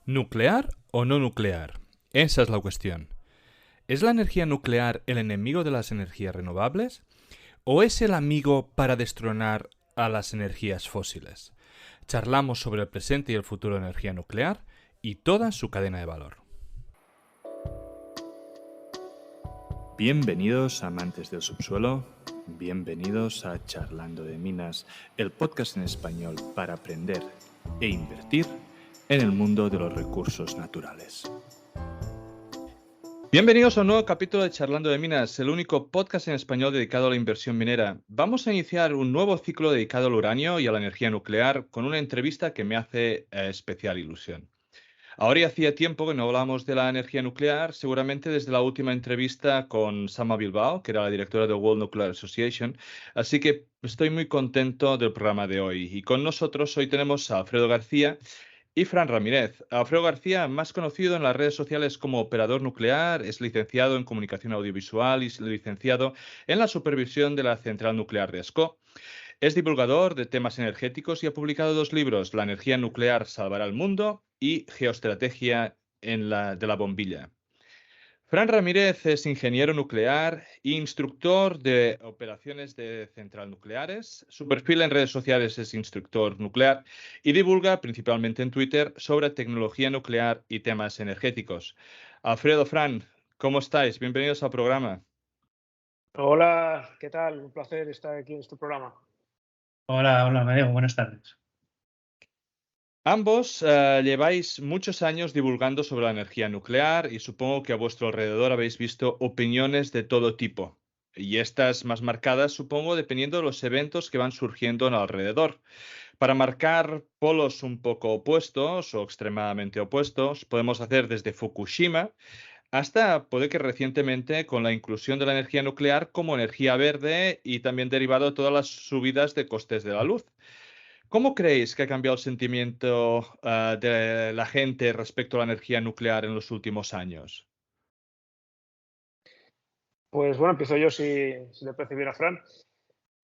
¿Nuclear o no nuclear? Esa es la cuestión. ¿Es la energía nuclear el enemigo de las energías renovables? ¿O es el amigo para destronar a las energías fósiles? Charlamos sobre el presente y el futuro de la energía nuclear y toda su cadena de valor. Bienvenidos amantes del subsuelo, bienvenidos a Charlando de Minas, el podcast en español para aprender e invertir en el mundo de los recursos naturales. Bienvenidos a un nuevo capítulo de Charlando de Minas, el único podcast en español dedicado a la inversión minera. Vamos a iniciar un nuevo ciclo dedicado al uranio y a la energía nuclear con una entrevista que me hace especial ilusión. Ahora ya hacía tiempo que no hablábamos de la energía nuclear, seguramente desde la última entrevista con Sama Bilbao, que era la directora de World Nuclear Association, así que estoy muy contento del programa de hoy. Y con nosotros hoy tenemos a Alfredo García y Fran Ramírez. Alfredo García, más conocido en las redes sociales como operador nuclear, es licenciado en comunicación audiovisual y licenciado en la supervisión de la central nuclear de Ascó. Es divulgador de temas energéticos y ha publicado 2 libros, La energía nuclear salvará el mundo y Geoestrategia de la bombilla. Fran Ramírez es ingeniero nuclear e instructor de operaciones de central nucleares. Su perfil en redes sociales es instructor nuclear y divulga principalmente en Twitter sobre tecnología nuclear y temas energéticos. Alfredo, Fran, ¿cómo estáis? Bienvenidos al programa. Hola, ¿qué tal? Un placer estar aquí en este programa. Hola, Amadeo, buenas tardes. Ambos lleváis muchos años divulgando sobre la energía nuclear y supongo que a vuestro alrededor habéis visto opiniones de todo tipo. Y estas más marcadas, supongo, dependiendo de los eventos que van surgiendo en alrededor. Para marcar polos un poco opuestos o extremadamente opuestos, podemos hacer desde Fukushima hasta, puede que recientemente, con la inclusión de la energía nuclear como energía verde y también derivado de todas las subidas de costes de la luz. ¿Cómo creéis que ha cambiado el sentimiento de la gente respecto a la energía nuclear en los últimos años? Pues bueno, empiezo yo si le parece bien a Fran.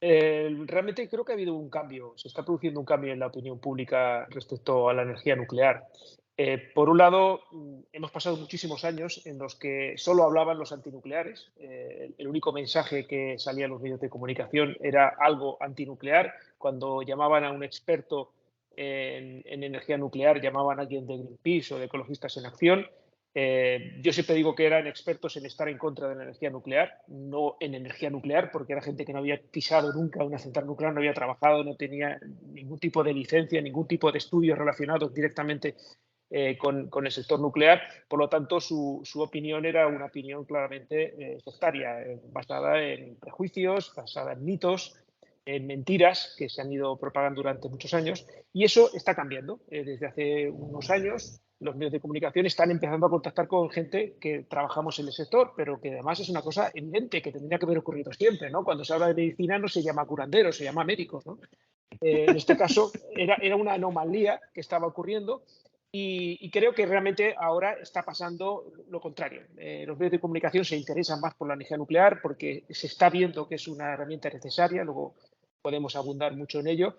Realmente creo que ha habido un cambio, se está produciendo un cambio en la opinión pública respecto a la energía nuclear. Por un lado, hemos pasado muchísimos años en los que solo hablaban los antinucleares. El único mensaje que salía en los medios de comunicación era algo antinuclear. Cuando llamaban a un experto en energía nuclear, llamaban a alguien de Greenpeace o de Ecologistas en Acción. Yo siempre digo que eran expertos en estar en contra de la energía nuclear, no en energía nuclear, porque era gente que no había pisado nunca una central nuclear, no había trabajado, no tenía ningún tipo de licencia, ningún tipo de estudios relacionados directamente con el sector nuclear. Por lo tanto, su opinión era una opinión claramente sectaria, basada en prejuicios, basada en mitos, en mentiras que se han ido propagando durante muchos años. Y eso está cambiando. Desde hace unos años, los medios de comunicación están empezando a contactar con gente que trabajamos en el sector, pero que además es una cosa evidente que tendría que haber ocurrido siempre, ¿no? Cuando se habla de medicina no se llama curanderos, se llama médicos, ¿no? En este caso era una anomalía que estaba ocurriendo y creo que realmente ahora está pasando lo contrario. Los medios de comunicación se interesan más por la energía nuclear porque se está viendo que es una herramienta necesaria, luego podemos abundar mucho en ello,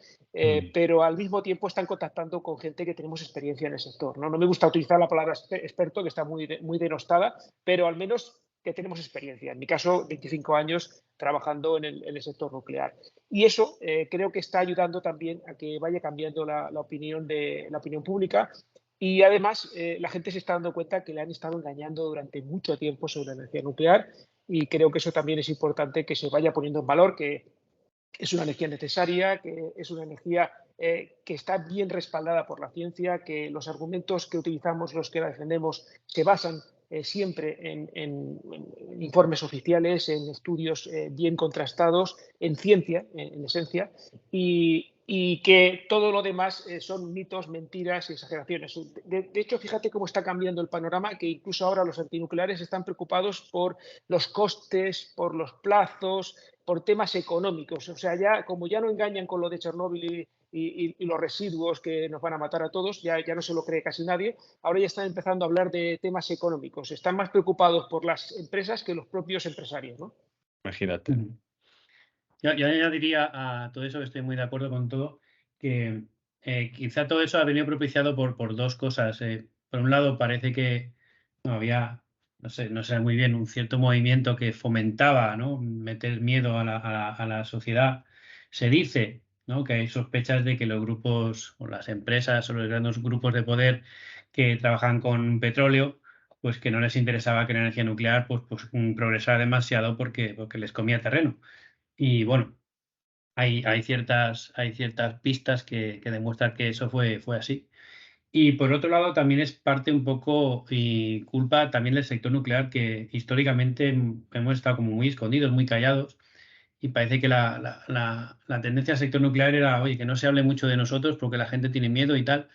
pero al mismo tiempo están contactando con gente que tenemos experiencia en el sector. No me gusta utilizar la palabra experto, que está muy denostada, pero al menos que tenemos experiencia. En mi caso, 25 años trabajando en el sector nuclear. Y eso creo que está ayudando también a que vaya cambiando la opinión pública. Y además, la gente se está dando cuenta que le han estado engañando durante mucho tiempo sobre la energía nuclear y creo que eso también es importante que se vaya poniendo en valor, que es una energía necesaria, que es una energía que está bien respaldada por la ciencia, que los argumentos que utilizamos, los que la defendemos, se basan siempre en informes oficiales, en estudios bien contrastados, en ciencia, en esencia, y que todo lo demás son mitos, mentiras y exageraciones. De hecho, fíjate cómo está cambiando el panorama, que incluso ahora los antinucleares están preocupados por los costes, por los plazos, por temas económicos. O sea, como ya no engañan con lo de Chernóbil y los residuos que nos van a matar a todos, ya no se lo cree casi nadie, ahora ya están empezando a hablar de temas económicos. Están más preocupados por las empresas que los propios empresarios, ¿no? Imagínate. Yo añadiría a todo eso, que estoy muy de acuerdo con todo, que quizá todo eso ha venido propiciado por dos cosas. por un lado parece que había, no sé muy bien, un cierto movimiento que fomentaba, ¿no?, meter miedo a la sociedad. Se dice, ¿no?, que hay sospechas de que los grupos o las empresas o los grandes grupos de poder que trabajan con petróleo, pues que no les interesaba que la energía nuclear progresara demasiado porque les comía terreno. Y bueno, hay ciertas pistas que demuestran que eso fue así. Y por otro lado, también es parte un poco y culpa también del sector nuclear, que históricamente hemos estado como muy escondidos, muy callados, y parece que la tendencia del sector nuclear era, oye, que no se hable mucho de nosotros porque la gente tiene miedo y tal.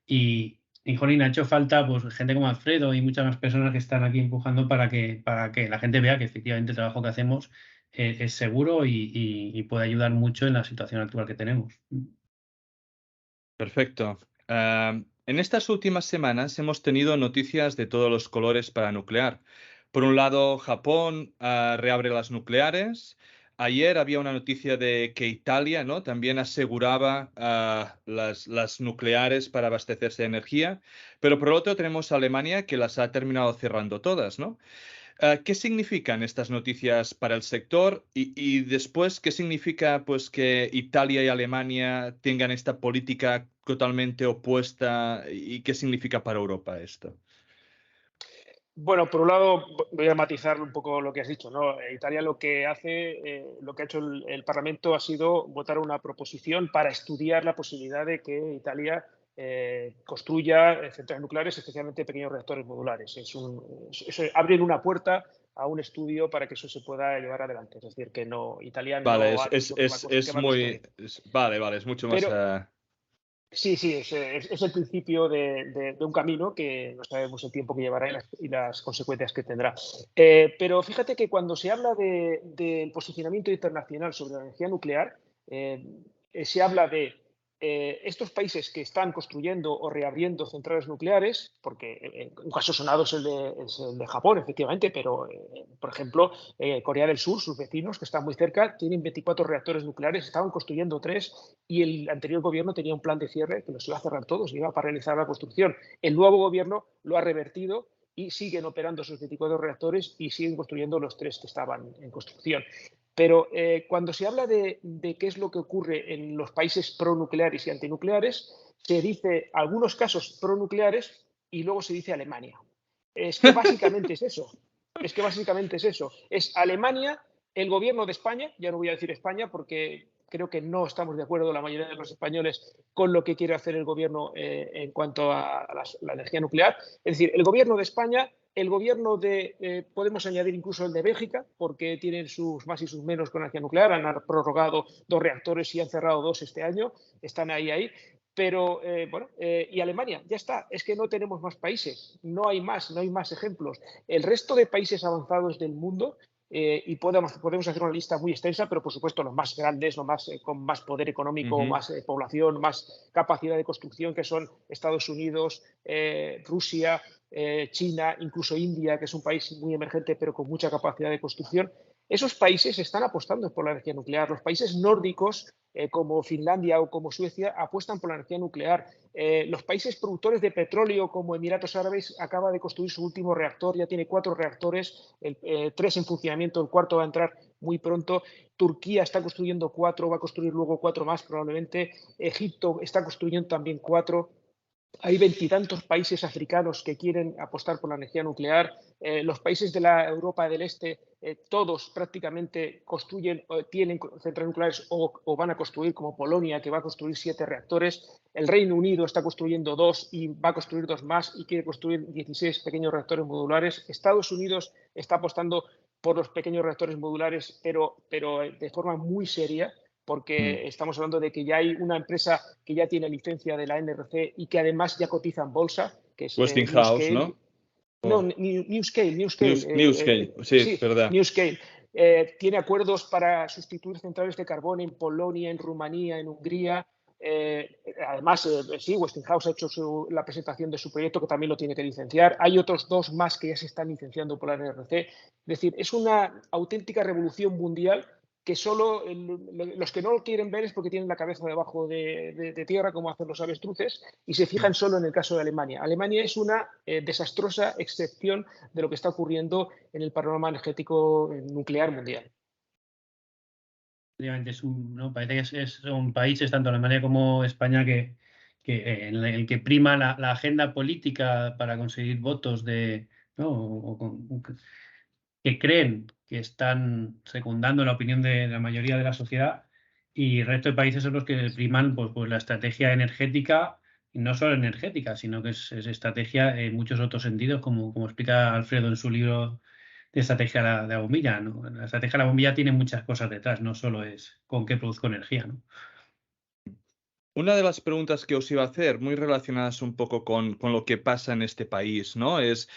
Y jolín, ha hecho falta pues gente como Alfredo y muchas más personas que están aquí empujando para que la gente vea que efectivamente el trabajo que hacemos es seguro y puede ayudar mucho en la situación actual que tenemos. Perfecto. En estas últimas semanas hemos tenido noticias de todos los colores para nuclear. Por un lado, Japón reabre las nucleares. Ayer había una noticia de que Italia, ¿no?, también aseguraba las nucleares para abastecerse de energía. Pero por otro tenemos a Alemania que las ha terminado cerrando todas, ¿no? ¿Qué significan estas noticias para el sector? Y después, ¿qué significa pues que Italia y Alemania tengan esta política totalmente opuesta? ¿Y qué significa para Europa esto? Bueno, por un lado, voy a matizar un poco lo que has dicho, ¿no? Italia lo que lo que ha hecho el Parlamento ha sido votar una proposición para estudiar la posibilidad de que Italia construya centrales nucleares, especialmente pequeños reactores modulares. Abren una puerta a un estudio para que eso se pueda llevar adelante. Es decir, que no, Italia Vale, no ha dicho que es va a construir. muy... vale, vale, es mucho más... Pero sí, sí, es el principio de un camino que no sabemos el tiempo que llevará y las consecuencias que tendrá. Pero fíjate que cuando se habla del posicionamiento internacional sobre la energía nuclear, se habla de estos países que están construyendo o reabriendo centrales nucleares, porque un caso sonado es el de Japón, efectivamente, pero, por ejemplo, Corea del Sur, sus vecinos, que están muy cerca, tienen 24 reactores nucleares, estaban construyendo 3 y el anterior gobierno tenía un plan de cierre que los iba a cerrar todos, iba a paralizar la construcción. El nuevo gobierno lo ha revertido y siguen operando esos 24 reactores y siguen construyendo los 3 que estaban en construcción. Pero cuando se habla de qué es lo que ocurre en los países pronucleares y antinucleares, se dice algunos casos pronucleares y luego se dice Alemania. Es que básicamente es eso. Es que básicamente es eso. Es Alemania, el gobierno de España, ya no voy a decir España porque creo que no estamos de acuerdo la mayoría de los españoles con lo que quiere hacer el gobierno en cuanto a la energía nuclear. Es decir, el gobierno de España, el gobierno de, podemos añadir incluso el de Bélgica, porque tienen sus más y sus menos con energía nuclear, han prorrogado 2 reactores y han cerrado 2 este año, están ahí. Pero bueno, y Alemania, ya está, es que no tenemos más países, no hay más ejemplos. El resto de países avanzados del mundo, y podemos hacer una lista muy extensa, pero por supuesto los más grandes, los más, con más poder económico, más población, más capacidad de construcción, que son Estados Unidos, Rusia, China, incluso India, que es un país muy emergente pero con mucha capacidad de construcción. Esos países están apostando por la energía nuclear. Los países nórdicos, como Finlandia o como Suecia, apuestan por la energía nuclear. Los países productores de petróleo, como Emiratos Árabes, acaba de construir su último reactor, ya tiene 4 reactores, 3 en funcionamiento, el cuarto va a entrar muy pronto. Turquía está construyendo 4, va a construir luego 4 más probablemente. Egipto está construyendo también 4. Hay 20 y tantos países africanos que quieren apostar por la energía nuclear. Los países de la Europa del Este, todos prácticamente construyen, tienen centrales nucleares o van a construir, como Polonia, que va a construir 7 reactores. El Reino Unido está construyendo 2 y va a construir 2 más y quiere construir 16 pequeños reactores modulares. Estados Unidos está apostando por los pequeños reactores modulares, pero de forma muy seria, porque estamos hablando de que ya hay una empresa que ya tiene licencia de la NRC y que además ya cotiza en bolsa, que es Westinghouse, NewScale. ¿no? No, Oh. NewScale. Newscale, sí, Sí, verdad. NewScale. Tiene acuerdos para sustituir centrales de carbón en Polonia, en Rumanía, en Hungría. Además, sí, Westinghouse ha hecho la presentación de su proyecto, que también lo tiene que licenciar. Hay otros 2 más que ya se están licenciando por la NRC. Es decir, es una auténtica revolución mundial que solo los que no lo quieren ver es porque tienen la cabeza debajo de tierra, como hacen los avestruces, y se fijan solo en el caso de Alemania. Alemania es una desastrosa excepción de lo que está ocurriendo en el panorama energético nuclear mundial. Parece que son países, tanto Alemania como España, en el que prima la agenda política para conseguir votos que creen que están secundando la opinión de la mayoría de la sociedad, y el resto de países son los que priman pues la estrategia energética, y no solo energética, sino que es estrategia en muchos otros sentidos, como explica Alfredo en su libro de estrategia de la bombilla, ¿no? La estrategia de la bombilla tiene muchas cosas detrás, no solo es con qué produzco energía, ¿no? Una de las preguntas que os iba a hacer, muy relacionadas un poco con lo que pasa en este país, ¿no? Es,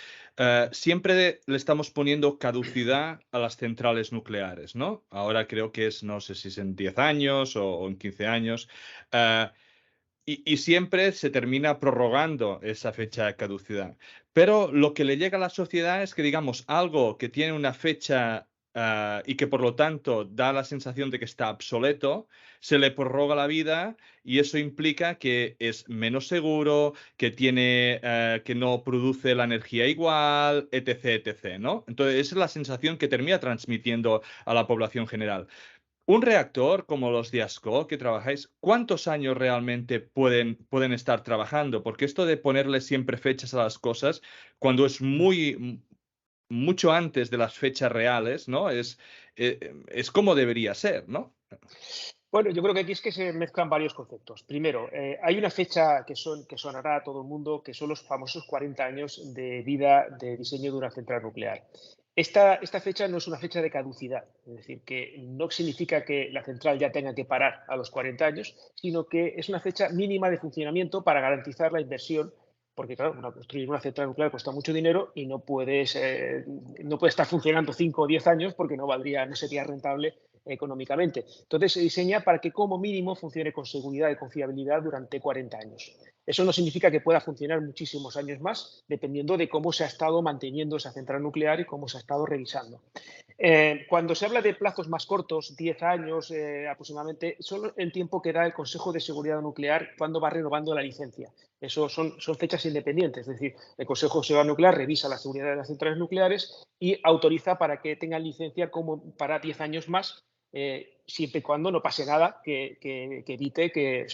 siempre le estamos poniendo caducidad a las centrales nucleares, ¿no? Ahora creo que es, no sé si es en 10 años o en 15 años. Y siempre se termina prorrogando esa fecha de caducidad. Pero lo que le llega a la sociedad es que, digamos, algo que tiene una fecha y que por lo tanto da la sensación de que está obsoleto, se le prorroga la vida y eso implica que es menos seguro, que que no produce la energía igual, etc., etc., ¿no? Entonces, esa es la sensación que termina transmitiendo a la población general. Un reactor como los de ASCO que trabajáis, ¿cuántos años realmente pueden estar trabajando? Porque esto de ponerle siempre fechas a las cosas, cuando es mucho antes de las fechas reales, ¿no? Es como debería ser, ¿no? Bueno, yo creo que aquí es que se mezclan varios conceptos. Primero, hay una fecha que sonará a todo el mundo, que son los famosos 40 años de vida de diseño de una central nuclear. Esta fecha no es una fecha de caducidad, es decir, que no significa que la central ya tenga que parar a los 40 años, sino que es una fecha mínima de funcionamiento para garantizar la inversión, porque claro, construir una central nuclear cuesta mucho dinero y no puede estar funcionando 5 o 10 años porque no sería rentable económicamente. Entonces se diseña para que como mínimo funcione con seguridad y con fiabilidad durante 40 años. Eso no significa que pueda funcionar muchísimos años más, dependiendo de cómo se ha estado manteniendo esa central nuclear y cómo se ha estado revisando. Cuando se habla de plazos más cortos, 10 años aproximadamente, son el tiempo que da el Consejo de Seguridad Nuclear cuando va renovando la licencia. Eso son fechas independientes, es decir, el Consejo de Seguridad Nuclear revisa la seguridad de las centrales nucleares y autoriza para que tengan licencia como para 10 años más, siempre y cuando no pase nada que evite que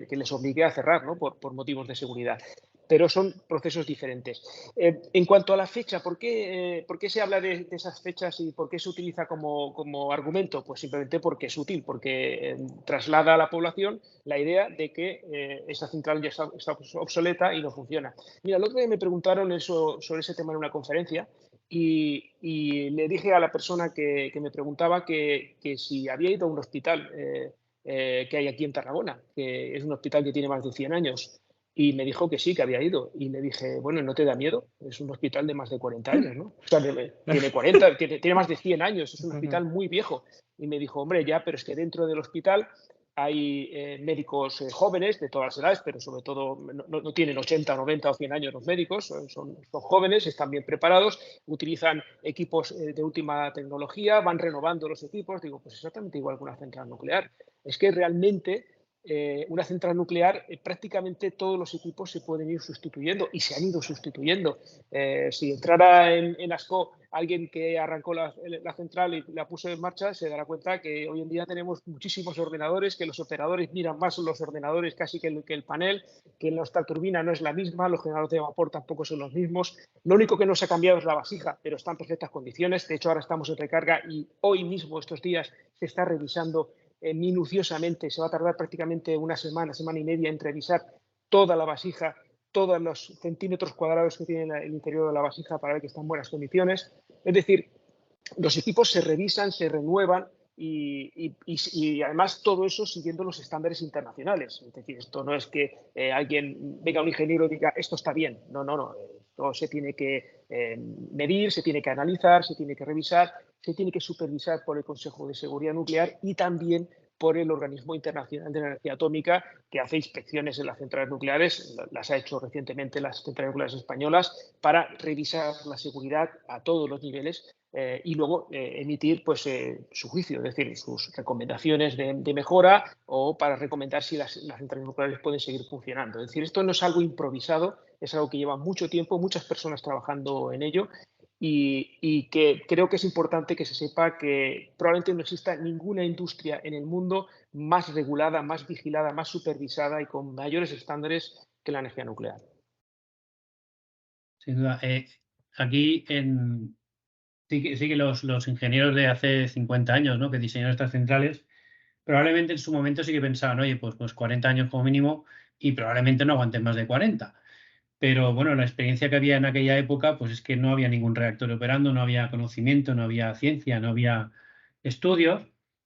les obligue a cerrar, ¿no? por motivos de seguridad. Pero son procesos diferentes. En cuanto a la fecha, ¿por qué se habla de esas fechas y por qué se utiliza como argumento? Pues simplemente porque es útil, porque traslada a la población la idea de que esa central ya está obsoleta y no funciona. Mira, el otro día me preguntaron sobre ese tema en una conferencia y le dije a la persona que me preguntaba que si había ido a un hospital que hay aquí en Tarragona, que es un hospital que tiene más de 100 años. Y me dijo que sí, que había ido. Y le dije, bueno, ¿no te da miedo? Es un hospital de más de 40 años, ¿no? O sea, tiene 40, tiene más de 100 años, es un hospital muy viejo. Y me dijo, hombre, ya, pero es que dentro del hospital hay médicos jóvenes de todas las edades, pero sobre todo no tienen 80, 90 o 100 años los médicos, son jóvenes, están bien preparados, utilizan equipos de última tecnología, van renovando los equipos. Digo, pues exactamente igual que una central nuclear. Es que realmente una central nuclear, prácticamente todos los equipos se pueden ir sustituyendo y se han ido sustituyendo. Si entrara en ASCO alguien que arrancó la central y la puso en marcha, se dará cuenta que hoy en día tenemos muchísimos ordenadores, que los operadores miran más los ordenadores casi que el panel, que nuestra turbina no es la misma, los generadores de vapor tampoco son los mismos. Lo único que no se ha cambiado es la vasija, pero está en perfectas condiciones. De hecho, ahora estamos en recarga y hoy mismo, estos días, se está revisando minuciosamente. Se va a tardar prácticamente una semana y media en revisar toda la vasija, todos los centímetros cuadrados que tiene el interior de la vasija para ver que está en buenas condiciones. Es decir, los equipos se revisan, se renuevan y además todo eso siguiendo los estándares internacionales. Es decir, esto no es que venga un ingeniero y diga esto está bien. No. Esto se tiene que medir, se tiene que analizar, se tiene que revisar, se tiene que supervisar por el Consejo de Seguridad Nuclear y también por el Organismo Internacional de Energía Atómica, que hace inspecciones en las centrales nucleares, las ha hecho recientemente las centrales nucleares españolas, para revisar la seguridad a todos los niveles y luego emitir pues, su juicio, es decir, sus recomendaciones de mejora o para recomendar si las centrales nucleares pueden seguir funcionando. Es decir, esto no es algo improvisado, es algo que lleva mucho tiempo, muchas personas trabajando en ello y que creo que es importante que se sepa que probablemente no exista ninguna industria en el mundo más regulada, más vigilada, más supervisada y con mayores estándares que la energía nuclear. Sin duda. Aquí sí que los ingenieros de hace 50 años, ¿no?, que diseñaron estas centrales, probablemente en su momento sí que pensaban, oye, pues 40 años como mínimo y probablemente no aguanten más de 40. Pero bueno, la experiencia que había en aquella época, pues es que no había ningún reactor operando, no había conocimiento, no había ciencia, no había estudios.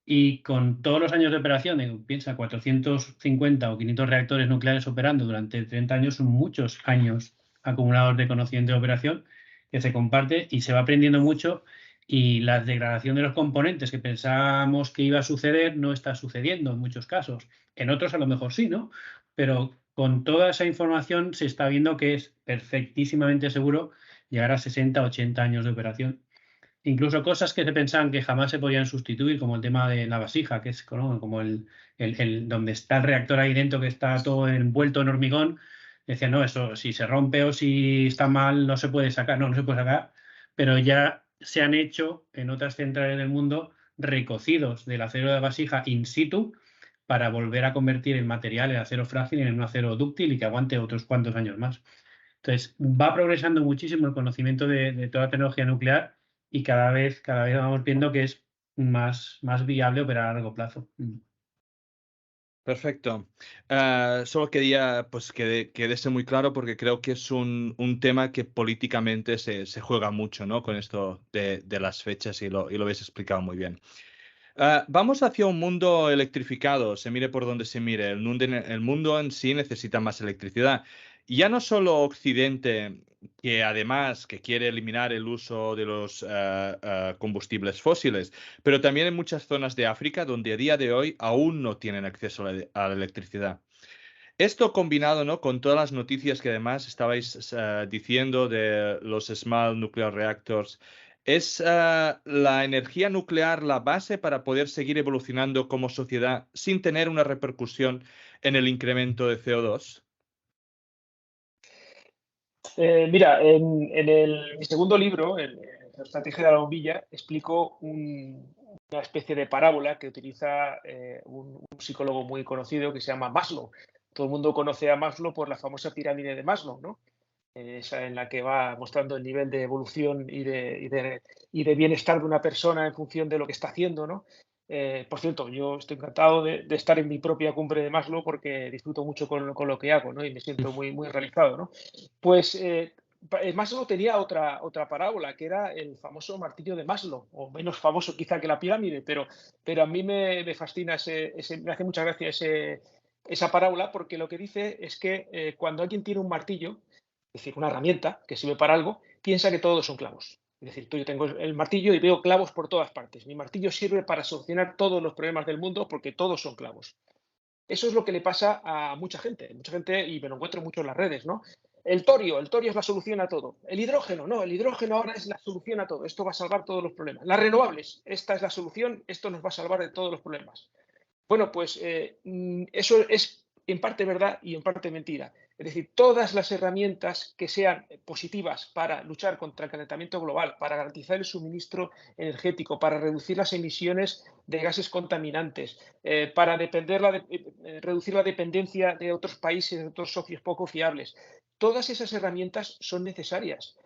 Y con todos los años de operación, piensa, 450 o 500 reactores nucleares operando durante 30 años, son muchos años acumulados de conocimiento de operación que se comparte y se va aprendiendo mucho. Y la degradación de los componentes que pensábamos que iba a suceder no está sucediendo en muchos casos. En otros a lo mejor sí, ¿no? Pero con toda esa información se está viendo que es perfectísimamente seguro llegar a 60, 80 años de operación. Incluso cosas que se pensaban que jamás se podían sustituir, como el tema de la vasija, que es, ¿no?, como donde está el reactor ahí dentro, que está todo envuelto en hormigón. Decían, no, eso si se rompe o si está mal no se puede sacar. No se puede sacar, pero ya se han hecho en otras centrales del mundo recocidos del acero de vasija in situ para volver a convertir el material, el acero frágil, en un acero dúctil y que aguante otros cuantos años más. Entonces, va progresando muchísimo el conocimiento de toda la tecnología nuclear y cada vez vamos viendo que es más viable operar a largo plazo. Perfecto. Solo quería pues, que quedase muy claro porque creo que es un tema que políticamente se juega mucho, ¿no?, con esto de las fechas y lo habéis explicado muy bien. Vamos hacia un mundo electrificado, se mire por donde se mire. El mundo en sí necesita más electricidad. Ya no solo Occidente, que además que quiere eliminar el uso de los combustibles fósiles, pero también en muchas zonas de África donde a día de hoy aún no tienen acceso a la electricidad. Esto combinado, ¿no?, con todas las noticias que además estabais diciendo de los Small Nuclear Reactors, ¿es la energía nuclear la base para poder seguir evolucionando como sociedad sin tener una repercusión en el incremento de CO2? Mira, mi segundo libro, La estrategia de la bombilla, explico una especie de parábola que utiliza un psicólogo muy conocido que se llama Maslow. Todo el mundo conoce a Maslow por la famosa pirámide de Maslow, ¿no? Esa en la que va mostrando el nivel de evolución y de bienestar de una persona en función de lo que está haciendo, ¿no? Por cierto, yo estoy encantado de estar en mi propia cumbre de Maslow porque disfruto mucho con lo que hago, ¿no? Y me siento muy realizado, ¿no? Pues Maslow tenía otra parábola, que era el famoso martillo de Maslow, o menos famoso quizá que la pirámide, pero a mí me fascina, me hace mucha gracia esa parábola, porque lo que dice es que cuando alguien tiene un martillo, es decir, una herramienta que sirve para algo, piensa que todos son clavos. Es decir, yo tengo el martillo y veo clavos por todas partes. Mi martillo sirve para solucionar todos los problemas del mundo porque todos son clavos. Eso es lo que le pasa a mucha gente, y me lo encuentro mucho en las redes, ¿no? El torio es la solución a todo. El hidrógeno, no, el hidrógeno ahora es la solución a todo. Esto va a salvar todos los problemas. Las renovables, esta es la solución, esto nos va a salvar de todos los problemas. Bueno, pues eso es en parte verdad y en parte mentira. Es decir, todas las herramientas que sean positivas para luchar contra el calentamiento global, para garantizar el suministro energético, para reducir las emisiones de gases contaminantes, para reducir la dependencia de otros países, de otros socios poco fiables, todas esas herramientas son necesarias,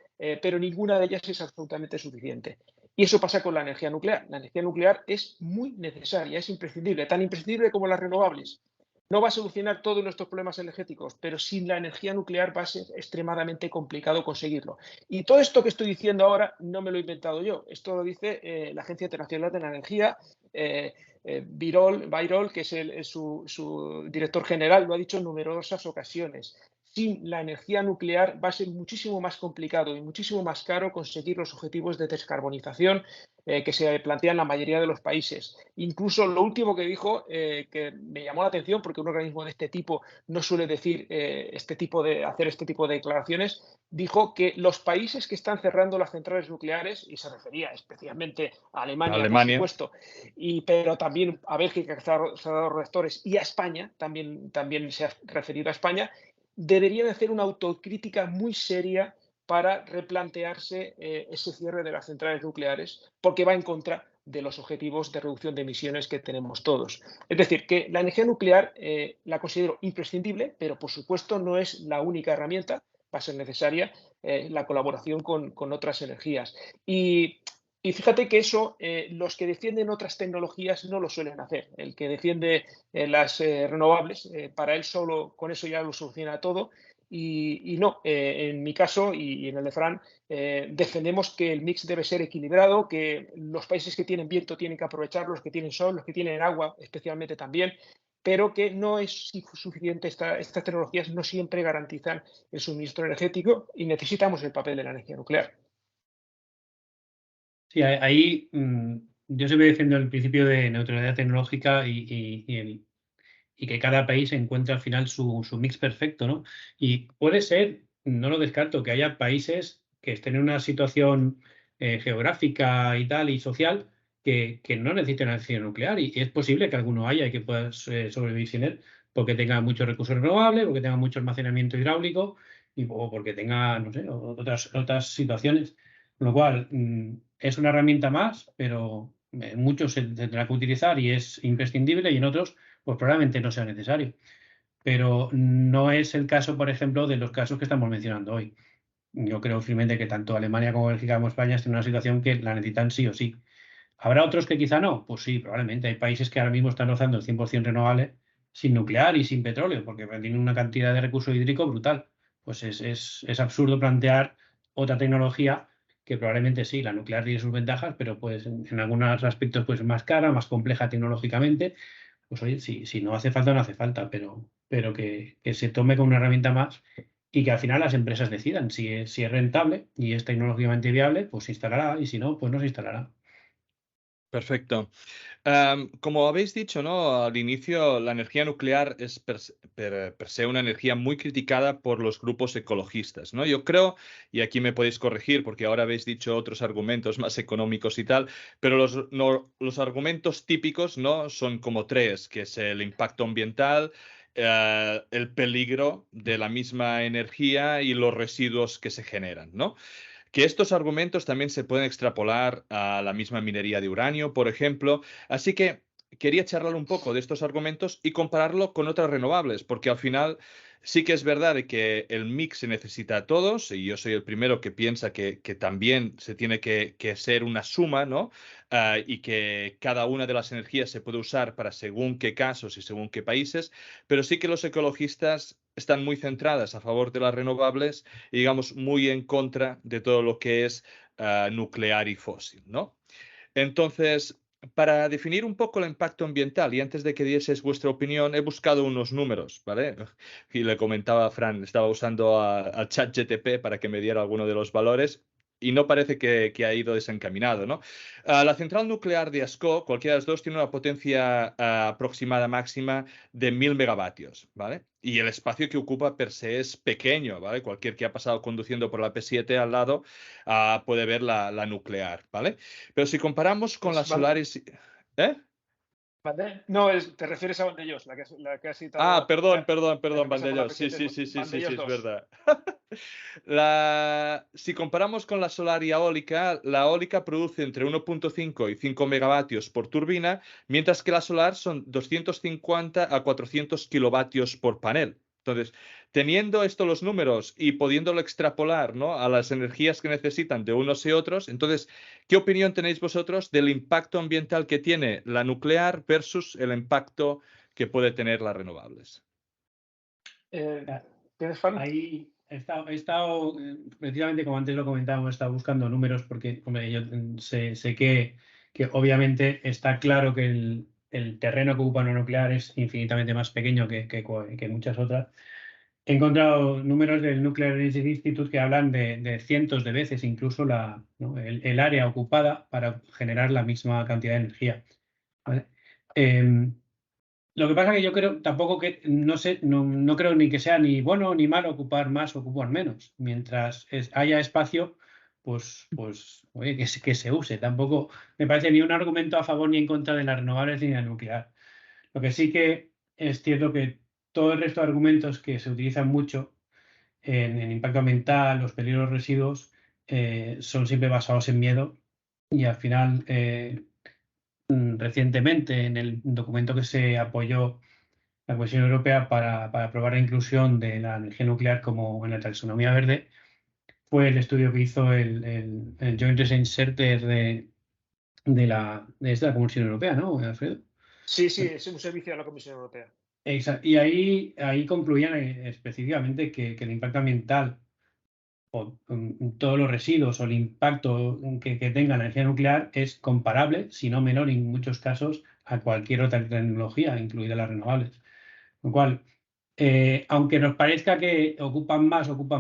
pero ninguna de ellas es absolutamente suficiente. Y eso pasa con la energía nuclear. La energía nuclear es muy necesaria, es imprescindible, tan imprescindible como las renovables. No va a solucionar todos nuestros problemas energéticos, pero sin la energía nuclear va a ser extremadamente complicado conseguirlo. Y todo esto que estoy diciendo ahora no me lo he inventado yo. Esto lo dice la Agencia Internacional de la Energía. Birol, que es su director general, lo ha dicho en numerosas ocasiones. sin la energía nuclear va a ser muchísimo más complicado y muchísimo más caro conseguir los objetivos de descarbonización que se plantean la mayoría de los países. Incluso lo último que dijo, que me llamó la atención, porque un organismo de este tipo no suele decir hacer este tipo de declaraciones, dijo que los países que están cerrando las centrales nucleares, y se refería especialmente a Alemania, por Alemania. supuesto, pero también a Bélgica, que se ha dado reactores, y a España, también se ha referido a España, deberían hacer una autocrítica muy seria para replantearse ese cierre de las centrales nucleares, porque va en contra de los objetivos de reducción de emisiones que tenemos todos. Es decir, que la energía nuclear la considero imprescindible, pero por supuesto no es la única herramienta, va a ser necesaria la colaboración con otras energías. Y fíjate que eso los que defienden otras tecnologías no lo suelen hacer. El que defiende las renovables, para él solo con eso ya lo soluciona todo. Y no, en mi caso y en el de Fran, defendemos que el mix debe ser equilibrado, que los países que tienen viento tienen que aprovechar, los que tienen sol, los que tienen agua especialmente también, pero que no es suficiente, estas tecnologías no siempre garantizan el suministro energético y necesitamos el papel de la energía nuclear. Sí, ahí yo siempre defiendo el principio de neutralidad tecnológica y que cada país encuentre al final su mix perfecto, ¿no? Y puede ser, no lo descarto, que haya países que estén en una situación geográfica y tal y social que no necesiten energía nuclear y es posible que alguno haya y que pueda sobrevivir sin él porque tenga muchos recursos renovables, porque tenga mucho almacenamiento hidráulico o porque tenga, no sé, otras situaciones. Con lo cual, es una herramienta más, pero en muchos se tendrá que utilizar y es imprescindible y en otros pues probablemente no sea necesario. Pero no es el caso, por ejemplo, de los casos que estamos mencionando hoy. Yo creo firmemente que tanto Alemania como Bélgica como España están en una situación que la necesitan sí o sí. ¿Habrá otros que quizá no? Pues sí, probablemente. Hay países que ahora mismo están rozando el 100% renovable sin nuclear y sin petróleo, porque tienen una cantidad de recurso hídrico brutal. Pues es absurdo plantear otra tecnología que probablemente sí, la nuclear tiene sus ventajas, pero pues en algunos aspectos pues más cara, más compleja tecnológicamente. Pues oye, si no hace falta, no hace falta, pero que se tome como una herramienta más y que al final las empresas decidan si es rentable y es tecnológicamente viable, pues se instalará y si no, pues no se instalará. Perfecto. Como habéis dicho, ¿no? Al inicio, la energía nuclear es per se una energía muy criticada por los grupos ecologistas, ¿no? Yo creo, y aquí me podéis corregir porque ahora habéis dicho otros argumentos más económicos y tal, pero los argumentos típicos, ¿no? Son como tres, que es el impacto ambiental, el peligro de la misma energía y los residuos que se generan, ¿no? Que estos argumentos también se pueden extrapolar a la misma minería de uranio, por ejemplo. Así que quería charlar un poco de estos argumentos y compararlo con otras renovables, porque al final sí que es verdad de que el mix se necesita a todos, y yo soy el primero que piensa que también se tiene que ser una suma, ¿no? Y que cada una de las energías se puede usar para según qué casos y según qué países, pero sí que los ecologistas están muy centradas a favor de las renovables y digamos muy en contra de todo lo que es nuclear y fósil, ¿no? Entonces, para definir un poco el impacto ambiental y antes de que dieses vuestra opinión, he buscado unos números, ¿vale? Y le comentaba a Fran, estaba usando al ChatGPT para que me diera alguno de los valores y no parece que ha ido desencaminado, ¿no? La central nuclear de Ascó, cualquiera de las dos, tiene una potencia aproximada máxima de 1000 megavatios, ¿vale? Y el espacio que ocupa per se es pequeño, ¿vale? Cualquier que ha pasado conduciendo por la P7 al lado puede ver la nuclear, ¿vale? Pero si comparamos con las solares... ¿Eh? No, te refieres a Vandellós, la que ha Ah, citado, perdón, la que pasa por la Vandellós. Sí, P7, sí, sí, sí, sí, sí, Vandellós es 2. verdad. Si comparamos con la solar y eólica, la eólica produce entre 1,5 y 5 megavatios por turbina, mientras que la solar son 250 a 400 kilovatios por panel. Entonces, teniendo esto los números y pudiéndolo extrapolar, ¿no? A las energías que necesitan de unos y otros, entonces, ¿qué opinión tenéis vosotros del impacto ambiental que tiene la nuclear versus el impacto que puede tener las renovables? ¿Tienes fan? Ahí he estado, precisamente como antes lo comentábamos, he estado buscando números porque hombre, yo sé que obviamente está claro que el terreno que ocupa una nuclear es infinitamente más pequeño que muchas otras. He encontrado números del Nuclear Energy Institute que hablan de cientos de veces incluso el área ocupada para generar la misma cantidad de energía, ¿vale? Lo que pasa es que yo creo tampoco que, no sé, no creo ni que sea ni bueno ni malo ocupar más o ocupar menos. Mientras haya espacio, pues oye, que se use. Tampoco me parece ni un argumento a favor ni en contra de las renovables ni de la nuclear. Lo que sí que es cierto que todo el resto de argumentos que se utilizan mucho en impacto ambiental, los peligros residuos, son siempre basados en miedo y al final, recientemente, en el documento que se apoyó la Comisión Europea para aprobar la inclusión de la energía nuclear como en la taxonomía verde, fue el estudio que hizo el Joint Research Center de esta Comisión Europea, ¿no, Alfredo? Sí, sí, es un servicio de la Comisión Europea. Exacto. Y ahí concluían específicamente que el impacto ambiental o todos los residuos o el impacto que tenga la energía nuclear es comparable, si no menor en muchos casos, a cualquier otra tecnología, incluidas las renovables. Lo cual, aunque nos parezca que ocupan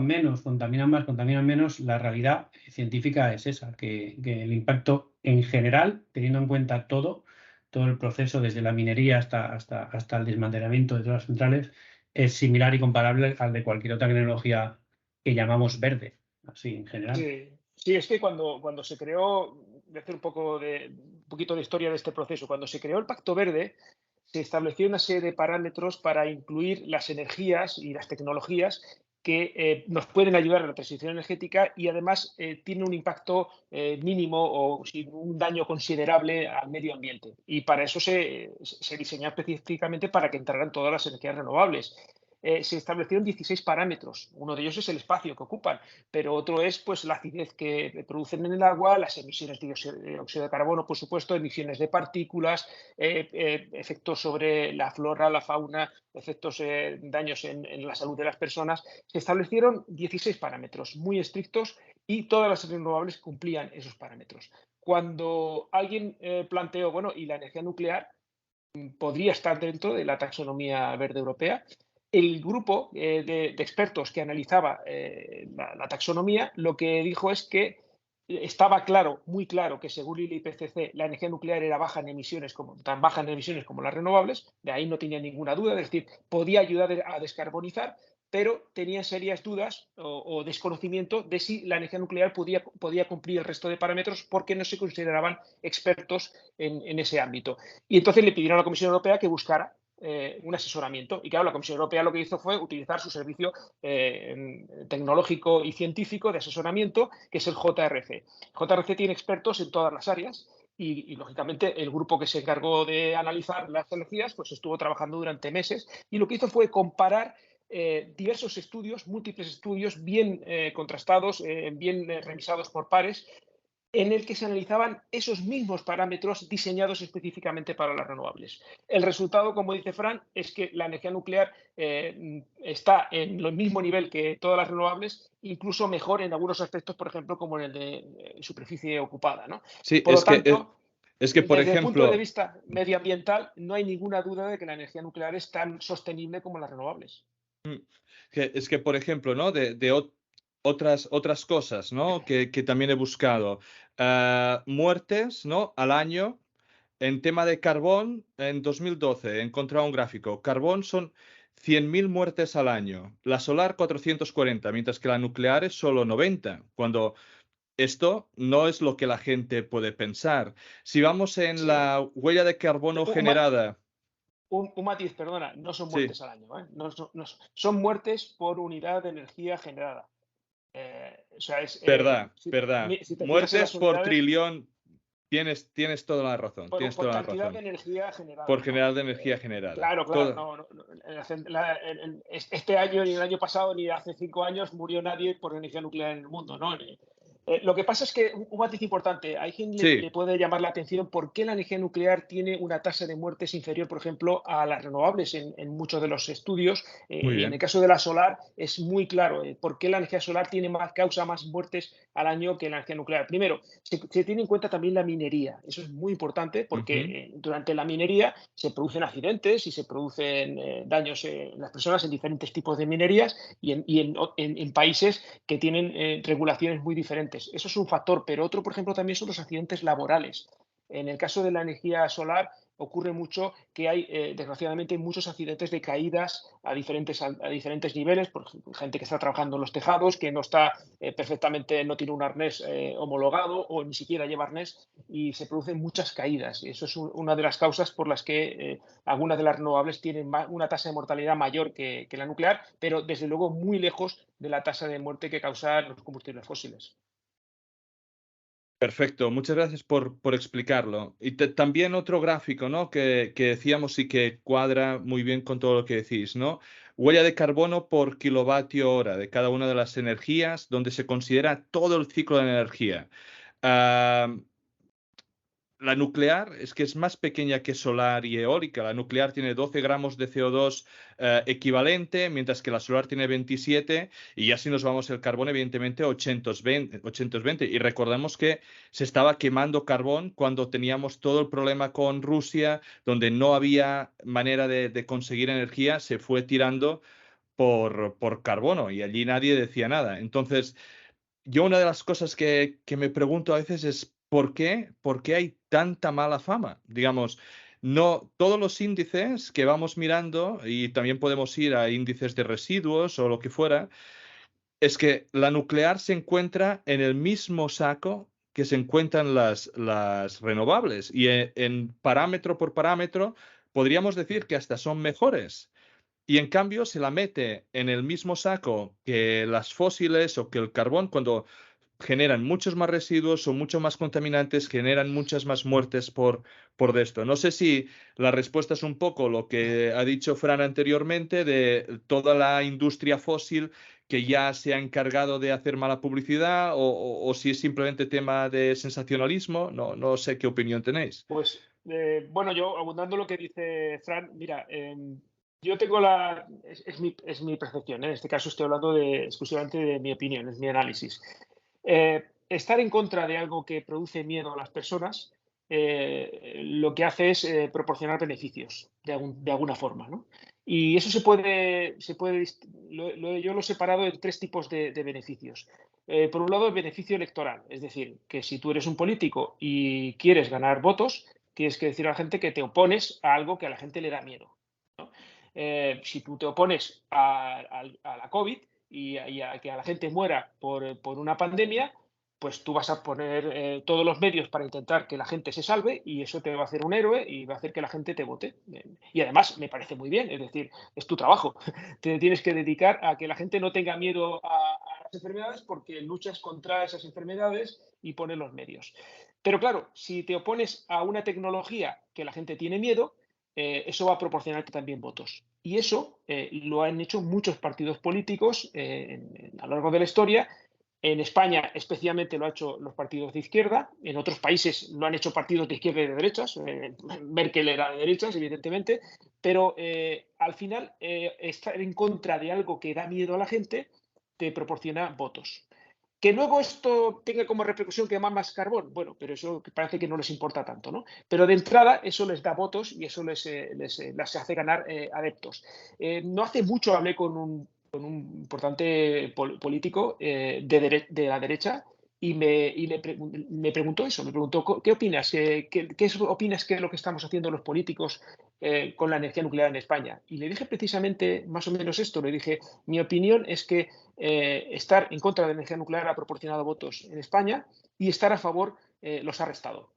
menos, contaminan menos, la realidad científica es esa, que el impacto en general, teniendo en cuenta todo el proceso, desde la minería hasta el desmantelamiento de todas las centrales, es similar y comparable al de cualquier otra tecnología que llamamos verde, así en general. Sí, sí, es que cuando se creó, voy a hacer un poquito de historia de este proceso, cuando se creó el Pacto Verde, se estableció una serie de parámetros para incluir las energías y las tecnologías que nos pueden ayudar en la transición energética y además tienen un impacto mínimo o sin un daño considerable al medio ambiente. Y para eso se diseñó específicamente para que entraran todas las energías renovables. Se establecieron 16 parámetros. Uno de ellos es el espacio que ocupan, pero otro es pues, la acidez que producen en el agua, las emisiones de dióxido de carbono, por supuesto, emisiones de partículas, efectos sobre la flora, la fauna, efectos, daños en la salud de las personas. Se establecieron 16 parámetros muy estrictos y todas las renovables cumplían esos parámetros. Cuando alguien planteó, bueno, ¿y la energía nuclear podría estar dentro de la taxonomía verde europea? El grupo de expertos que analizaba la taxonomía lo que dijo es que estaba claro, muy claro, que según el IPCC la energía nuclear era baja en emisiones, tan baja en emisiones como las renovables, de ahí no tenía ninguna duda, es decir, podía ayudar a descarbonizar, pero tenían serias dudas o desconocimiento de si la energía nuclear podía cumplir el resto de parámetros porque no se consideraban expertos en ese ámbito. Y entonces le pidieron a la Comisión Europea que buscara un asesoramiento. Y claro, la Comisión Europea lo que hizo fue utilizar su servicio tecnológico y científico de asesoramiento, que es el JRC. JRC tiene expertos en todas las áreas y lógicamente, el grupo que se encargó de analizar las energías pues estuvo trabajando durante meses y lo que hizo fue comparar diversos estudios, múltiples estudios bien contrastados, bien revisados por pares, en el que se analizaban esos mismos parámetros diseñados específicamente para las renovables. El resultado, como dice Fran, es que la energía nuclear está en el mismo nivel que todas las renovables, incluso mejor en algunos aspectos, por ejemplo, como en el de superficie ocupada, ¿no? Sí, Por lo tanto, por desde el punto de ejemplo, vista medioambiental, no hay ninguna duda de que la energía nuclear es tan sostenible como las renovables. por ejemplo, ¿no? De otras cosas, ¿no? Que también he buscado. Muertes, ¿no? Al año. En tema de carbón, en 2012 he encontrado un gráfico. Carbón son 100.000 muertes al año. La solar 440, mientras que la nuclear es solo 90. Cuando esto no es lo que la gente puede pensar. Si vamos en Sí. la huella de carbono generada. Un matiz, perdona, no son Sí, muertes al año, ¿eh? Son muertes por unidad de energía generada. O sea, verdad, verdad. si te fijas en Muertes las por unidades, trillón. Tienes toda la razón, tienes por toda la cantidad de razón. energía generada, Por ¿no? general de energía generada. Claro, claro, Todo. no, este año, ni el año pasado, ni hace 5 años murió nadie por energía nuclear en el mundo, ¿no? Lo que pasa es que un matiz importante, hay quien Sí, le puede llamar la atención por qué la energía nuclear tiene una tasa de muertes inferior, por ejemplo, a las renovables en muchos de los estudios. muy En el bien. caso de la solar es muy claro por qué la energía solar causa más muertes al año que la energía nuclear. Primero, se tiene en cuenta también la minería. Eso es muy importante porque Ujú. durante la minería se producen accidentes y se producen daños en las personas en diferentes tipos de minerías y en países que tienen regulaciones muy diferentes. Eso es un factor, pero otro, por ejemplo, también son los accidentes laborales. En el caso de la energía solar ocurre mucho que hay, desgraciadamente, muchos accidentes de caídas a diferentes niveles, por ejemplo, gente que está trabajando en los tejados, que no está perfectamente, no tiene un arnés homologado o ni siquiera lleva arnés y se producen muchas caídas. Y eso es una de las causas por las que algunas de las renovables tienen una tasa de mortalidad mayor que la nuclear, pero desde luego muy lejos de la tasa de muerte que causan los combustibles fósiles. Perfecto, muchas gracias por explicarlo. Y también otro gráfico, ¿no? Que decíamos y que cuadra muy bien con todo lo que decís, ¿no? Huella de carbono por kilovatio hora de cada una de las energías, donde se considera todo el ciclo de la energía. Ah, la nuclear es que es más pequeña que solar y eólica. La nuclear tiene 12 gramos de CO2 equivalente, mientras que la solar tiene 27. Y ya si nos vamos el carbón, evidentemente 820, 820. Y recordemos que se estaba quemando carbón cuando teníamos todo el problema con Rusia, donde no había manera de conseguir energía, se fue tirando por carbono y allí nadie decía nada. Entonces, yo una de las cosas que me pregunto a veces es ¿por qué hay tanta mala fama? Digamos, no todos los índices que vamos mirando, y también podemos ir a índices de residuos o lo que fuera, es que la nuclear se encuentra en el mismo saco que se encuentran las renovables y en parámetro por parámetro podríamos decir que hasta son mejores. Y en cambio se la mete en el mismo saco que las fósiles o que el carbón cuando generan muchos más residuos, son mucho más contaminantes, generan muchas más muertes por esto. No sé si la respuesta es un poco lo que ha dicho Fran anteriormente de toda la industria fósil que ya se ha encargado de hacer mala publicidad o si es simplemente tema de sensacionalismo. No, no sé qué opinión tenéis. Pues, bueno, yo abundando lo que dice Fran, mira, yo es mi percepción, en este caso estoy hablando exclusivamente de mi opinión, es mi análisis. Estar en contra de algo que produce miedo a las personas, lo que hace es proporcionar beneficios de alguna forma, ¿no? Y eso yo lo he separado en tres tipos de beneficios. Por un lado, el beneficio electoral, es decir, que si tú eres un político y quieres ganar votos, tienes que decir a la gente que te opones a algo que a la gente le da miedo, ¿no? Si tú te opones a la COVID y a que a la gente muera por una pandemia, pues tú vas a poner todos los medios para intentar que la gente se salve y eso te va a hacer un héroe y va a hacer que la gente te vote. Y además me parece muy bien, es decir, es tu trabajo. Te tienes que dedicar a que la gente no tenga miedo a las enfermedades porque luchas contra esas enfermedades y pones los medios. Pero claro, si te opones a una tecnología que la gente tiene miedo, eso va a proporcionarte también votos. Y eso lo han hecho muchos partidos políticos a lo largo de la historia. En España, especialmente, lo han hecho los partidos de izquierda. En otros países lo han hecho partidos de izquierda y de derechas. Merkel era de derechas, evidentemente. Pero al final, estar en contra de algo que da miedo a la gente te proporciona votos. Que luego esto tenga como repercusión quemar más carbón, bueno, pero eso parece que no les importa tanto, ¿no? Pero de entrada eso les da votos y eso les hace ganar adeptos. No hace mucho hablé con un importante político de la derecha y me preguntó eso, me preguntó, ¿qué opinas? ¿Qué opinas que es lo que estamos haciendo los políticos con la energía nuclear en España? Y le dije precisamente más o menos esto, le dije, mi opinión es que estar en contra de la energía nuclear ha proporcionado votos en España y estar a favor los ha restado.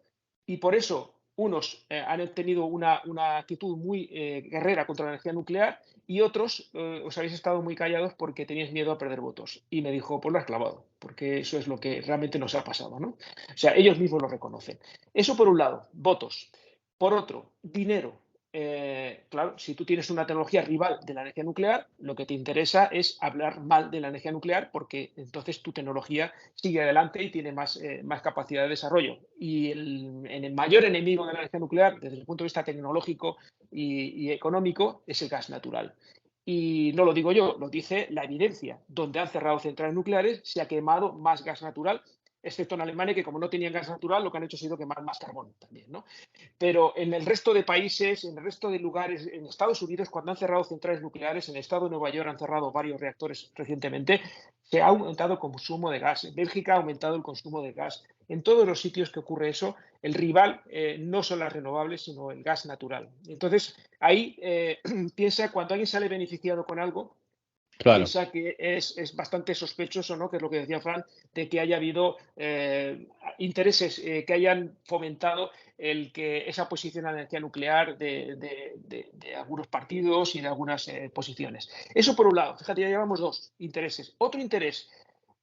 Y por eso unos han tenido una actitud muy guerrera contra la energía nuclear y otros os habéis estado muy callados porque teníais miedo a perder votos. Y me dijo, pues lo has clavado, porque eso es lo que realmente nos ha pasado, ¿no? O sea, ellos mismos lo reconocen. Eso por un lado, votos. Por otro, dinero. claro, si tú tienes una tecnología rival de la energía nuclear, lo que te interesa es hablar mal de la energía nuclear porque entonces tu tecnología sigue adelante y tiene más capacidad de desarrollo. Y el mayor enemigo de la energía nuclear, desde el punto de vista tecnológico y económico, es el gas natural. Y no lo digo yo, lo dice la evidencia. Donde han cerrado centrales nucleares se ha quemado más gas natural, excepto en Alemania, que como no tenían gas natural, lo que han hecho ha sido quemar más carbón también, ¿no? Pero en el resto de países, en el resto de lugares, en Estados Unidos, cuando han cerrado centrales nucleares, en el estado de Nueva York han cerrado varios reactores recientemente, se ha aumentado el consumo de gas. En Bélgica ha aumentado el consumo de gas. En todos los sitios que ocurre eso, el rival no son las renovables, sino el gas natural. Entonces, ahí piensa, cuando alguien sale beneficiado con algo, Claro. piensa que es bastante sospechoso, ¿no? Que es lo que decía Fran, de que haya habido intereses que hayan fomentado el que esa posición a la energía nuclear de algunos partidos y de algunas posiciones. Eso por un lado, fíjate, ya llevamos dos intereses. Otro interés,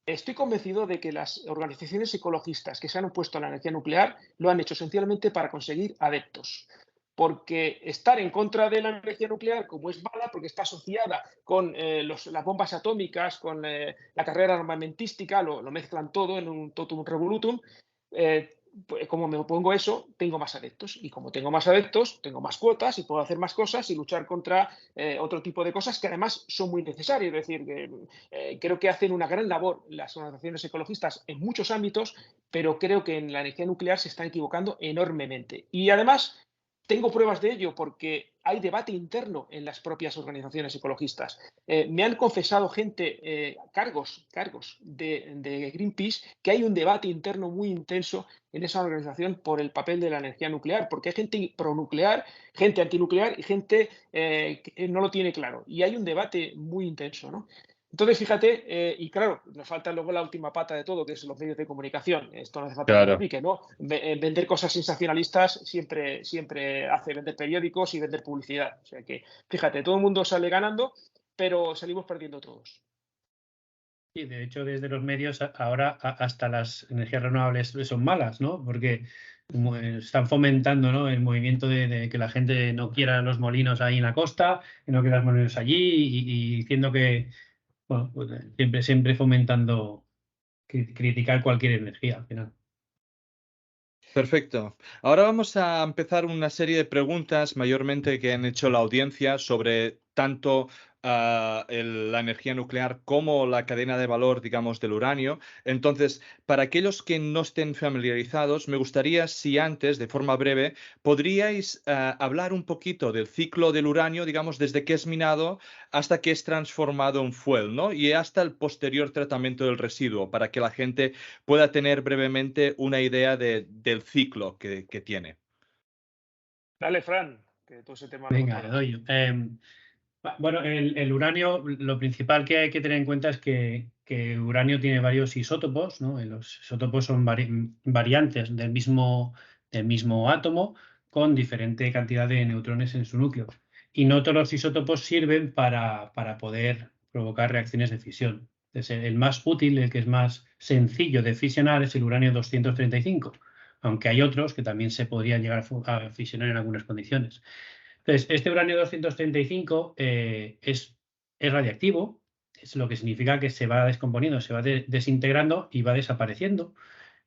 estoy convencido de que las organizaciones ecologistas que se han opuesto a la energía nuclear lo han hecho esencialmente para conseguir adeptos. Porque estar en contra de la energía nuclear, como es mala, porque está asociada con las bombas atómicas, con la carrera armamentística, lo mezclan todo en un totum revolutum. Pues como me opongo a eso, tengo más adeptos. Y como tengo más adeptos, tengo más cuotas y puedo hacer más cosas y luchar contra otro tipo de cosas que además son muy necesarias. Es decir, que creo que hacen una gran labor las organizaciones ecologistas en muchos ámbitos, pero creo que en la energía nuclear se están equivocando enormemente. Y además, tengo pruebas de ello porque hay debate interno en las propias organizaciones ecologistas. Me han confesado gente, cargos de Greenpeace, que hay un debate interno muy intenso en esa organización por el papel de la energía nuclear, porque hay gente pronuclear, gente antinuclear y gente que no lo tiene claro. Y hay un debate muy intenso, ¿no? Entonces, fíjate, y claro, nos falta luego la última pata de todo, que es los medios de comunicación. Esto no hace falta que lo Claro. explique, ¿no? Vender cosas sensacionalistas siempre hace vender periódicos y vender publicidad. O sea que, fíjate, todo el mundo sale ganando, pero salimos perdiendo todos. Y de hecho, desde los medios ahora hasta las energías renovables son malas, ¿no? Porque están fomentando, ¿no?, el movimiento de que la gente no quiera los molinos ahí en la costa, que no quiera los molinos allí y diciendo que, bueno, pues, siempre fomentando criticar cualquier energía al final. Perfecto. Ahora vamos a empezar una serie de preguntas mayormente que han hecho la audiencia sobre tanto la energía nuclear como la cadena de valor, digamos, del uranio. Entonces, para aquellos que no estén familiarizados, me gustaría si antes, de forma breve, podríais hablar un poquito del ciclo del uranio, digamos, desde que es minado hasta que es transformado en fuel, ¿no? Y hasta el posterior tratamiento del residuo, para que la gente pueda tener brevemente una idea del ciclo que tiene. Dale, Fran, que todo ese tema lo Venga, le controlas. doy yo. Bueno, el uranio, lo principal que hay que tener en cuenta es que uranio tiene varios isótopos, ¿no? Los isótopos son variantes del mismo átomo con diferente cantidad de neutrones en su núcleo. Y no todos los isótopos sirven para poder provocar reacciones de fisión. Entonces, el más útil, el que es más sencillo de fisionar, es el uranio 235, aunque hay otros que también se podrían llegar a fisionar en algunas condiciones. Entonces, este uranio 235 es radiactivo, es lo que significa que se va descomponiendo, se va desintegrando y va desapareciendo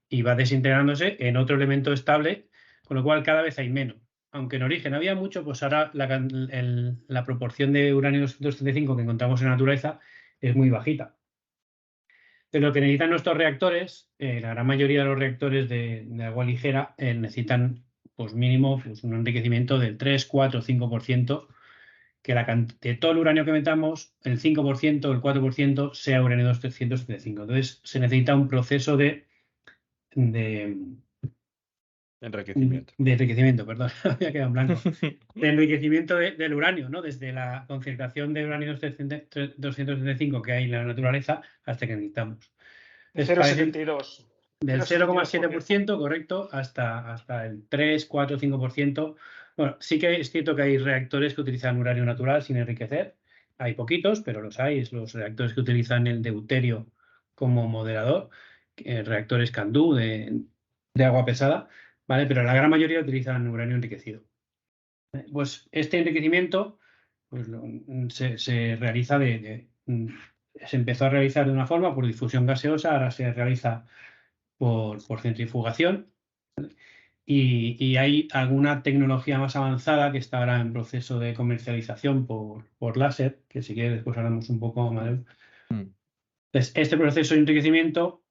y va desintegrándose en otro elemento estable, con lo cual cada vez hay menos. Aunque en origen había mucho, pues ahora la proporción de uranio 235 que encontramos en la naturaleza es muy bajita. Entonces, lo que necesitan nuestros reactores, la gran mayoría de los reactores de agua ligera necesitan pues mínimo pues, un enriquecimiento del 3, 4, 5%, que de todo el uranio que metamos, el 5%, el 4% sea uranio 235. Entonces, se necesita un proceso de Enriquecimiento. enriquecimiento, perdón, había quedado en blanco. De enriquecimiento del uranio, ¿no? Desde la concentración de uranio 235 que hay en la naturaleza hasta que necesitamos. De Entonces, 0,72. del 0,72%. 0,7%, correcto, hasta el 3, 4, 5%. Bueno, sí que es cierto que hay reactores que utilizan uranio natural sin enriquecer. Hay poquitos, pero los hay. Es los reactores que utilizan el deuterio como moderador, reactores CANDU de agua pesada, ¿vale? Pero la gran mayoría utilizan uranio enriquecido. Pues este enriquecimiento pues, se realiza se empezó a realizar de una forma por difusión gaseosa, ahora se realiza por centrifugación. Y hay alguna tecnología más avanzada que está ahora en proceso de comercialización por láser, que si quieres después hablamos un poco, Amadeu. Entonces, este proceso de enriquecimiento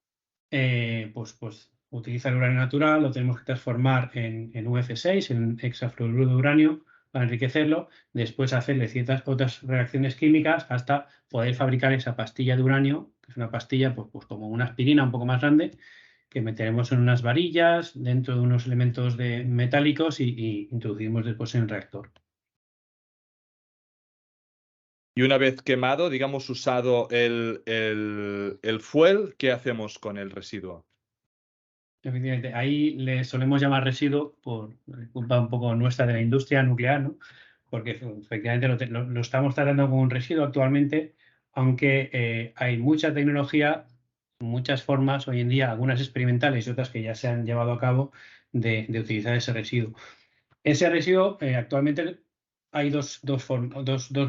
pues utiliza el uranio natural, lo tenemos que transformar en UF6, en hexafluoruro de uranio, para enriquecerlo, después hacerle ciertas otras reacciones químicas hasta poder fabricar esa pastilla de uranio, que es una pastilla pues como una aspirina un poco más grande, que meteremos en unas varillas dentro de unos elementos metálicos y introducimos después en el reactor. Y una vez quemado, digamos, usado el fuel, ¿qué hacemos con el residuo? Efectivamente, ahí le solemos llamar residuo por culpa un poco nuestra de la industria nuclear, ¿no? Porque efectivamente lo estamos tratando como un residuo actualmente, aunque hay mucha tecnología, muchas formas hoy en día, algunas experimentales y otras que ya se han llevado a cabo de utilizar ese residuo. Ese residuo actualmente hay dos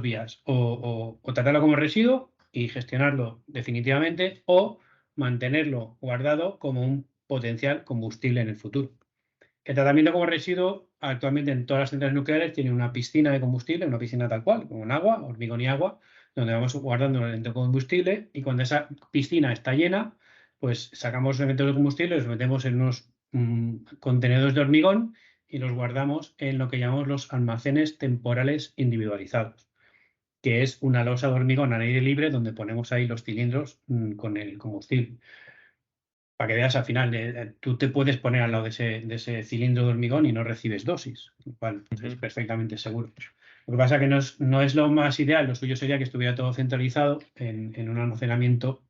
vías, o tratarlo como residuo y gestionarlo definitivamente, o mantenerlo guardado como un potencial combustible en el futuro. El tratamiento como residuo actualmente en todas las centrales nucleares tiene una piscina de combustible, una piscina tal cual, con agua, hormigón y agua, donde vamos guardando el elemento de combustible y cuando esa piscina está llena, pues sacamos los elementos de combustible, los metemos en unos contenedores de hormigón y los guardamos en lo que llamamos los almacenes temporales individualizados, que es una losa de hormigón al aire libre donde ponemos ahí los cilindros con el combustible. Para que veas al final, tú te puedes poner al lado de ese cilindro de hormigón y no recibes dosis, lo cual es perfectamente seguro. Lo que pasa es que no es lo más ideal, lo suyo sería que estuviera todo centralizado en un almacenamiento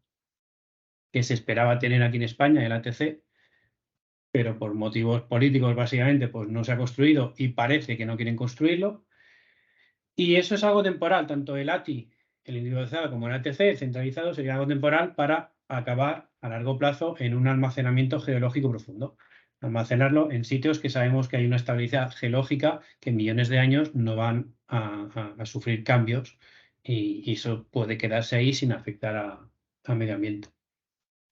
que se esperaba tener aquí en España, el ATC, pero por motivos políticos básicamente pues no se ha construido y parece que no quieren construirlo. Y eso es algo temporal, tanto el ATI, el individualizado, como el ATC, el centralizado, sería algo temporal para acabar a largo plazo en un almacenamiento geológico profundo. Almacenarlo en sitios que sabemos que hay una estabilidad geológica que en millones de años no van a sufrir cambios y eso puede quedarse ahí sin afectar al medio ambiente.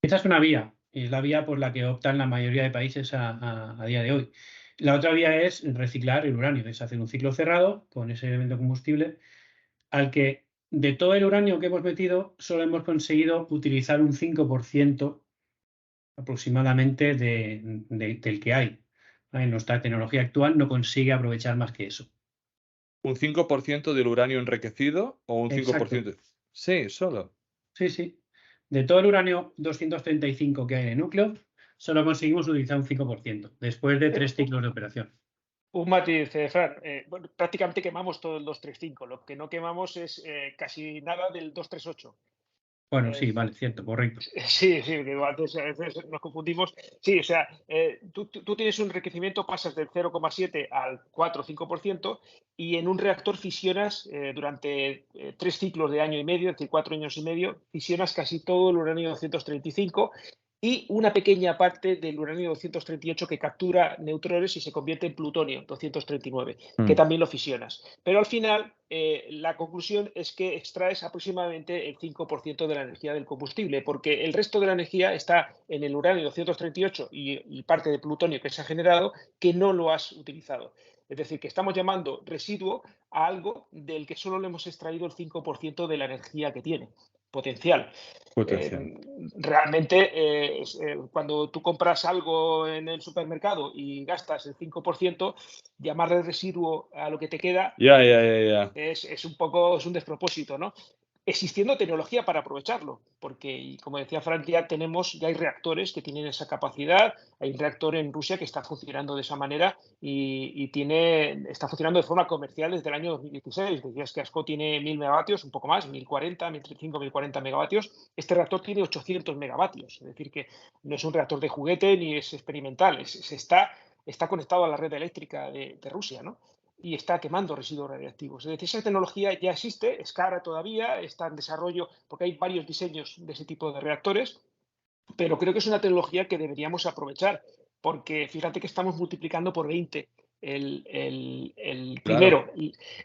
Esta es una vía, y es la vía por la que optan la mayoría de países a día de hoy. La otra vía es reciclar el uranio, es hacer un ciclo cerrado con ese elemento combustible al que de todo el uranio que hemos metido solo hemos conseguido utilizar un 5% aproximadamente del que hay. Nuestra tecnología actual no consigue aprovechar más que eso. ¿Un 5% del uranio enriquecido o un Exacto. 5%? Sí, solo. Sí, sí. De todo el uranio 235 que hay en el núcleo, solo conseguimos utilizar un 5%, después de 3 ciclos de operación. Un matiz, Fran. Bueno, prácticamente quemamos todo el 235. Lo que no quemamos es casi nada del 238. Bueno, sí, vale, cierto, correcto. Sí, sí, que a veces nos confundimos. Sí, o sea, tú tienes un enriquecimiento, pasas del 0,7 al 4 o 5% y en un reactor fisionas durante 3 ciclos de año y medio, es decir, 4 años y medio, fisionas casi todo el uranio 235 y una pequeña parte del uranio 238 que captura neutrones y se convierte en plutonio 239, que también lo fisionas. Pero al final, la conclusión es que extraes aproximadamente el 5% de la energía del combustible, porque el resto de la energía está en el uranio 238 y parte de plutonio que se ha generado que no lo has utilizado. Es decir, que estamos llamando residuo a algo del que solo le hemos extraído el 5% de la energía que tiene potencial. Realmente, cuando tú compras algo en el supermercado y gastas el 5%, llamarle residuo a lo que te queda es un despropósito, ¿no? Existiendo tecnología para aprovecharlo, porque, como decía Frank, ya hay reactores que tienen esa capacidad. Hay un reactor en Rusia que está funcionando de esa manera y está funcionando de forma comercial desde el año 2016. Decías que ASCO tiene 1000 megavatios, un poco más, 1040, 1035, 1040 megavatios. Este reactor tiene 800 megavatios, es decir, que no es un reactor de juguete ni es experimental, está conectado a la red eléctrica de Rusia, ¿no? Y está quemando residuos radiactivos. Es decir, esa tecnología ya existe, es cara todavía, está en desarrollo porque hay varios diseños de ese tipo de reactores, pero creo que es una tecnología que deberíamos aprovechar porque fíjate que estamos multiplicando por 20 Claro. primero,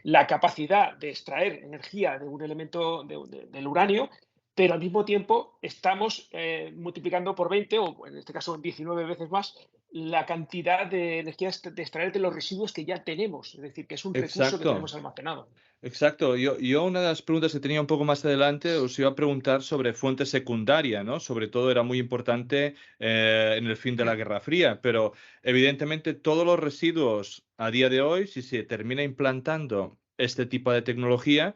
la capacidad de extraer energía de un elemento del uranio, pero al mismo tiempo estamos multiplicando por 20 o en este caso 19 veces más la cantidad de energía de extraer de los residuos que ya tenemos. Es decir, que es un recurso que Exacto. tenemos almacenado. Exacto. Yo una de las preguntas que tenía un poco más adelante os iba a preguntar sobre fuente secundaria, ¿no? Sobre todo era muy importante en el fin de la Guerra Fría, pero evidentemente todos los residuos a día de hoy, si se termina implantando este tipo de tecnología,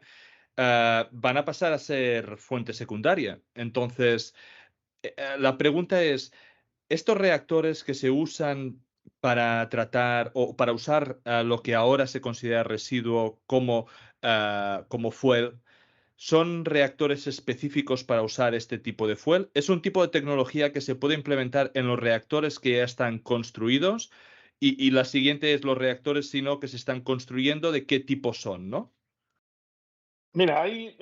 van a pasar a ser fuente secundaria. Entonces, la pregunta es, estos reactores que se usan para tratar o para usar lo que ahora se considera residuo como, como fuel, ¿son reactores específicos para usar este tipo de fuel? ¿Es un tipo de tecnología que se puede implementar en los reactores que ya están construidos? Y la siguiente es los reactores, sino que se están construyendo, ¿de qué tipo son, no? Mira, hay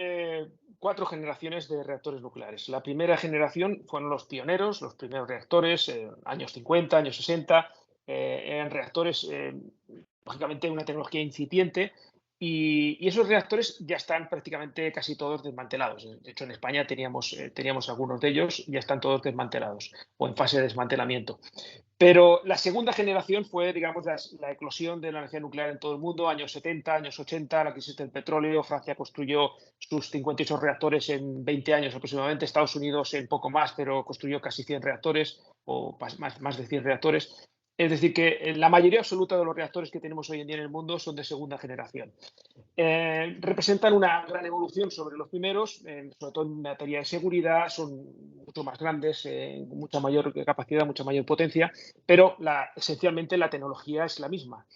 4 generaciones de reactores nucleares. La primera generación fueron los pioneros, los primeros reactores, años 50, años 60. Eran reactores, lógicamente, una tecnología incipiente. Y esos reactores ya están prácticamente casi todos desmantelados. De hecho, en España teníamos algunos de ellos, ya están todos desmantelados o en fase de desmantelamiento. Pero la segunda generación fue, digamos, la eclosión de la energía nuclear en todo el mundo, años 70, años 80, la crisis del petróleo. Francia construyó sus 58 reactores en 20 años aproximadamente, Estados Unidos en poco más, pero construyó casi 100 reactores o más de 100 reactores. Es decir, que la mayoría absoluta de los reactores que tenemos hoy en día en el mundo son de segunda generación. Representan una gran evolución sobre los primeros, sobre todo en materia de seguridad, son mucho más grandes, mucha mayor capacidad, mucha mayor potencia, pero esencialmente la tecnología es la misma.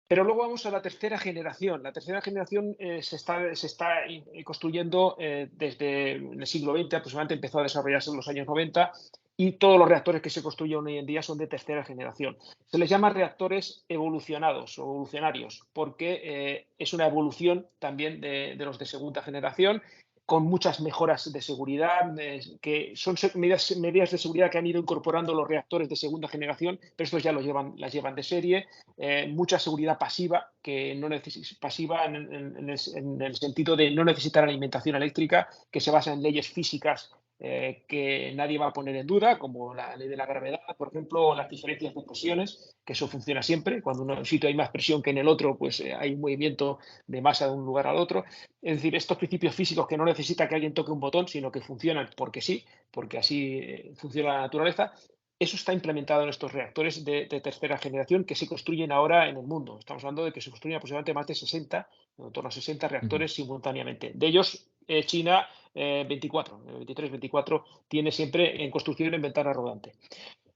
Pero luego vamos a la tercera generación. La tercera generación se está construyendo desde el siglo XX, aproximadamente empezó a desarrollarse en los años 90, y todos los reactores que se construyen hoy en día son de tercera generación. Se les llama reactores evolucionados o evolucionarios, porque es una evolución también de los de segunda generación, con muchas mejoras de seguridad, que son medidas de seguridad que han ido incorporando los reactores de segunda generación, pero estos ya las llevan de serie. Mucha seguridad pasiva, que no pasiva en el sentido de no necesitar alimentación eléctrica, que se basa en leyes físicas que nadie va a poner en duda, como la ley de la gravedad, por ejemplo, o las diferencias de presiones, que eso funciona siempre. Cuando en un sitio hay más presión que en el otro, pues hay un movimiento de masa de un lugar al otro. Es decir, estos principios físicos que no necesita que alguien toque un botón, sino que funcionan porque sí, porque así funciona la naturaleza. Eso está implementado en estos reactores de tercera generación que se construyen ahora en el mundo. Estamos hablando de que se construyen aproximadamente más de 60, en torno a 60 Ujú. reactores simultáneamente. De ellos, China, 24, 23, 24, tiene siempre en construcción en ventana rodante.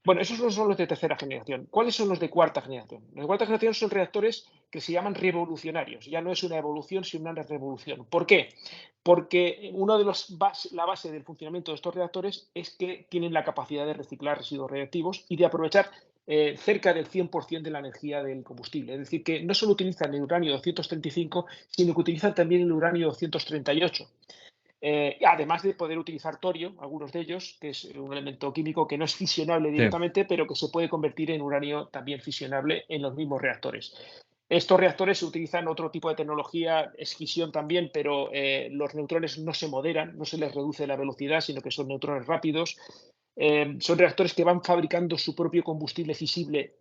Bueno, esos son los de tercera generación. ¿Cuáles son los de cuarta generación? Los de cuarta generación son reactores que se llaman revolucionarios. Ya no es una evolución, sino una revolución. ¿Por qué? Porque la base del funcionamiento de estos reactores es que tienen la capacidad de reciclar residuos radiactivos y de aprovechar cerca del 100% de la energía del combustible. Es decir, que no solo utilizan el uranio 235, sino que utilizan también el uranio 238. Además de poder utilizar torio, algunos de ellos, que es un elemento químico que no es fisionable Sí. directamente, pero que se puede convertir en uranio también fisionable en los mismos reactores. Estos reactores utilizan otro tipo de tecnología, es fisión también, pero los neutrones no se moderan, no se les reduce la velocidad, sino que son neutrones rápidos. Son reactores que van fabricando su propio combustible fisible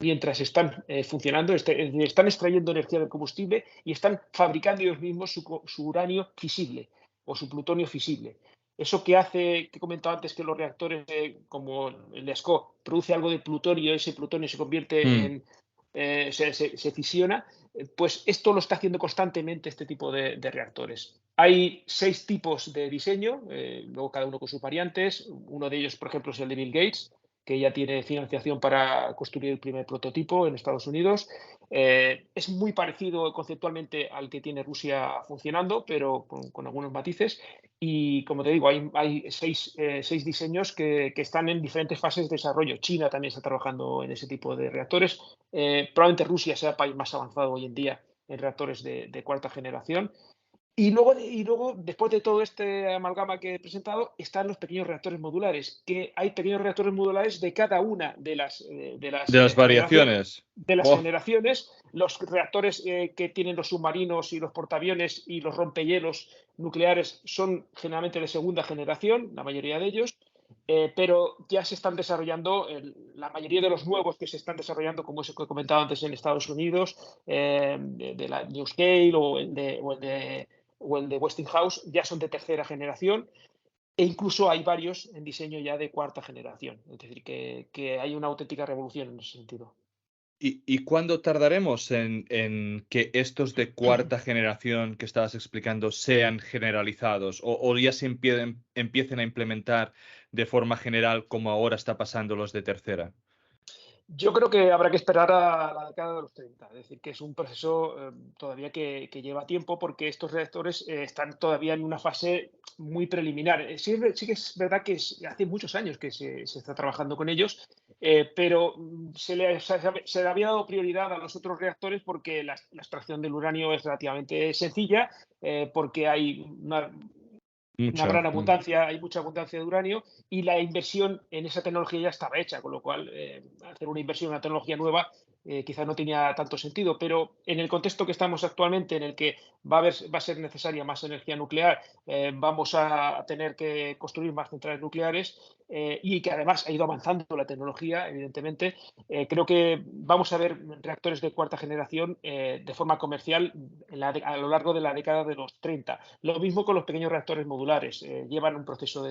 mientras están funcionando, están extrayendo energía del combustible y están fabricando ellos mismos su uranio fisible o su plutonio fisible. Eso que hace, que he comentado antes, que los reactores como el de ASCO produce algo de plutonio, ese plutonio se convierte Mm. en, se fisiona, pues esto lo está haciendo constantemente este tipo de reactores. Hay 6 tipos de diseño, luego cada uno con sus variantes. Uno de ellos, por ejemplo, es el de Bill Gates, que ya tiene financiación para construir el primer prototipo en Estados Unidos. Es muy parecido conceptualmente al que tiene Rusia funcionando, pero con algunos matices. Y como te digo, hay 6 diseños que están en diferentes fases de desarrollo. China también está trabajando en ese tipo de reactores. Probablemente Rusia sea el país más avanzado hoy en día en reactores de cuarta generación. Y luego, después de todo este amalgama que he presentado, están los pequeños reactores modulares, que hay pequeños reactores modulares de cada una de De las variaciones. Oh, generaciones. Los reactores que tienen los submarinos y los portaaviones y los rompehielos nucleares son generalmente de segunda generación, la mayoría de ellos. Pero ya se están desarrollando, la mayoría de los nuevos que se están desarrollando, como he comentado antes en Estados Unidos, de la NuScale o el de Westinghouse, ya son de tercera generación, e incluso hay varios en diseño ya de cuarta generación. Es decir, que hay una auténtica revolución en ese sentido. ¿Y cuándo tardaremos en que estos de cuarta generación que estabas explicando sean generalizados o ya se empiecen a implementar de forma general como ahora está pasando los de tercera? Yo creo que habrá que esperar a la década de los 30, es decir, que es un proceso todavía que lleva tiempo porque estos reactores están todavía en una fase muy preliminar. Sí que es verdad que hace muchos años que se está trabajando con ellos, pero se le había dado prioridad a los otros reactores porque la extracción del uranio es relativamente sencilla, porque hay una Mucha. gran abundancia, hay mucha abundancia de uranio y la inversión en esa tecnología ya estaba hecha, con lo cual hacer una inversión en una tecnología nueva quizás no tenía tanto sentido, pero en el contexto que estamos actualmente, en el que va a ser necesaria más energía nuclear, vamos a tener que construir más centrales nucleares y que además ha ido avanzando la tecnología, evidentemente, creo que vamos a ver reactores de cuarta generación de forma comercial a lo largo de la década de los 30. Lo mismo con los pequeños reactores modulares. Llevan un proceso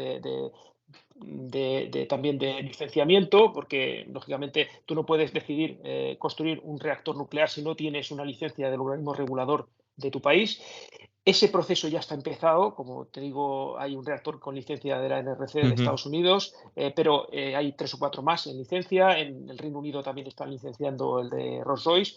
también de licenciamiento, porque lógicamente tú no puedes decidir construir un reactor nuclear si no tienes una licencia del organismo regulador de tu país. Ese proceso ya está empezado, como te digo, hay un reactor con licencia de la NRC de Ujú. Estados Unidos, pero hay 3 o 4 más en licencia. En el Reino Unido también están licenciando el de Rolls-Royce.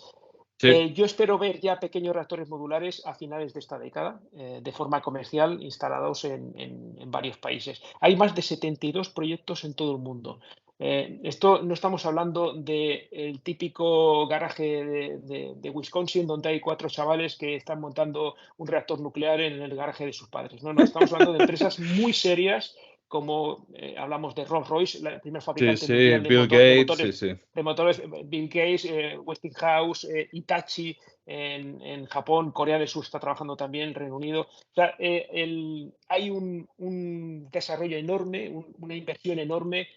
Sí. Yo espero ver ya pequeños reactores modulares a finales de esta década, de forma comercial, instalados en varios países. Hay más de 72 proyectos en todo el mundo. Esto no estamos hablando del típico garaje de Wisconsin, donde hay 4 chavales que están montando un reactor nuclear en el garaje de sus padres. No, estamos hablando de empresas muy serias, como hablamos de Rolls-Royce, el primer Sí, fabricante sí, mundial Bill de Gates, sí, motores sí. Bill Gates, Westinghouse, Hitachi en Japón, Corea del Sur está trabajando también, Reino Unido. O sea, hay un desarrollo enorme, una inversión enorme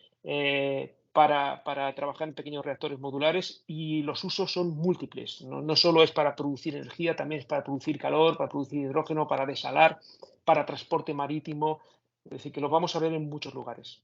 para trabajar en pequeños reactores modulares y los usos son múltiples. No solo es para producir energía, también es para producir calor, para producir hidrógeno, para desalar, para transporte marítimo. Es decir, que los vamos a ver en muchos lugares.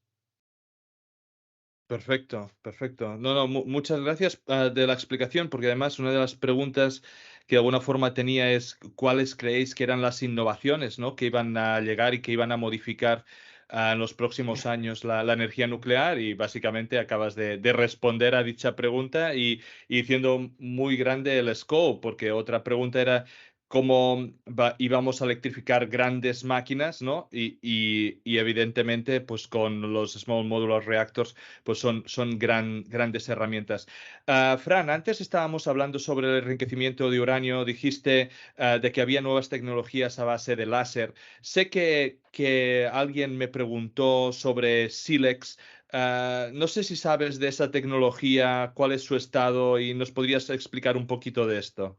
Perfecto, perfecto. No, no, muchas gracias de la explicación, porque además una de las preguntas que de alguna forma tenía es cuáles creéis que eran las innovaciones, ¿no? Que iban a llegar y que iban a modificar en los próximos años la energía nuclear y básicamente acabas de responder a dicha pregunta y diciendo muy grande el scope, porque otra pregunta era cómo íbamos a electrificar grandes máquinas, ¿no? Y evidentemente, pues con los Small Modular Reactors pues son grandes herramientas. Fran, antes estábamos hablando sobre el enriquecimiento de uranio, dijiste de que había nuevas tecnologías a base de láser. Sé que alguien me preguntó sobre Silex. No sé si sabes de esa tecnología, cuál es su estado y nos podrías explicar un poquito de esto.